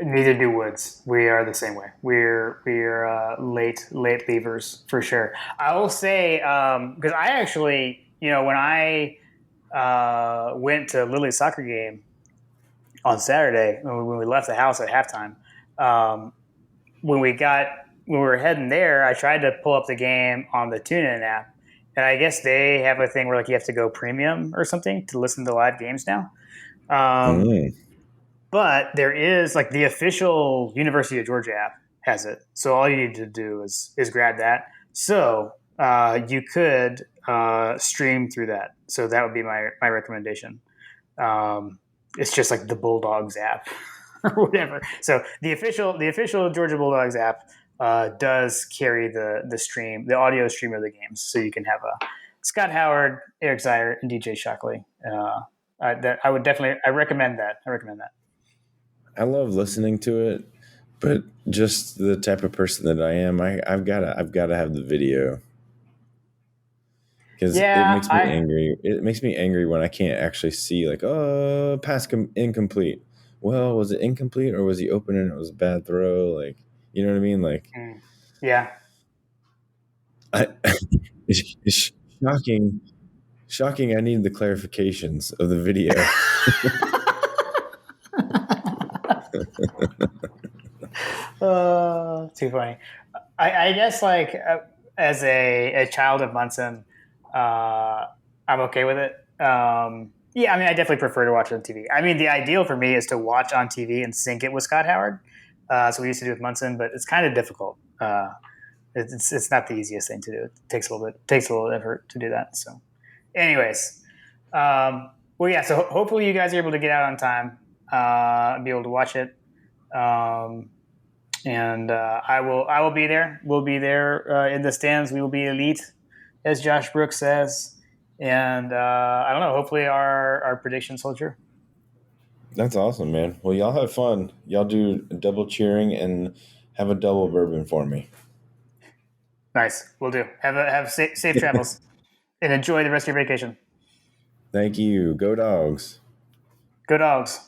Neither do Woods. We are the same way. We're late leavers for sure. I will say because I actually, when I went to Lily's soccer game on Saturday when we left the house at halftime, when we were heading there, I tried to pull up the game on the TuneIn app, and I guess they have a thing where like you have to go premium or something to listen to live games now. Mm. But there is like the official University of Georgia app has it, so all you need to do is grab that. So you could stream through that. So that would be my recommendation. It's just like the Bulldogs app or whatever. So the official Georgia Bulldogs app does carry the audio stream of the games, so you can have a Scott Howard, Eric Zier, and DJ Shockley. That I recommend that. I love listening to it, but just the type of person that I am, I've gotta have the video because it makes me angry. It makes me angry when I can't actually see like, oh, pass incomplete. Well, was it incomplete or was he open and it was a bad throw? Like, you know what I mean? Like, yeah, it's shocking. I need the clarifications of the video. Too funny. I guess like as a child of Munson, I'm okay with it. Yeah, I mean, I definitely prefer to watch it on TV. I mean, the ideal for me is to watch on TV and sync it with Scott Howard. So we used to do with Munson, but it's kind of difficult. It's not the easiest thing to do. It takes a little effort to do that. So, anyways, well, yeah. So hopefully you guys are able to get out on time, and be able to watch it. And I will be there. We'll be there in the stands. We will be elite, as Josh Brooks says. And I don't know. Hopefully, our predictions hold true. That's awesome, man. Well, y'all have fun. Y'all do double cheering and have a double bourbon for me. Nice. We'll do. Have safe travels and enjoy the rest of your vacation. Thank you. Go Dogs. Go Dogs.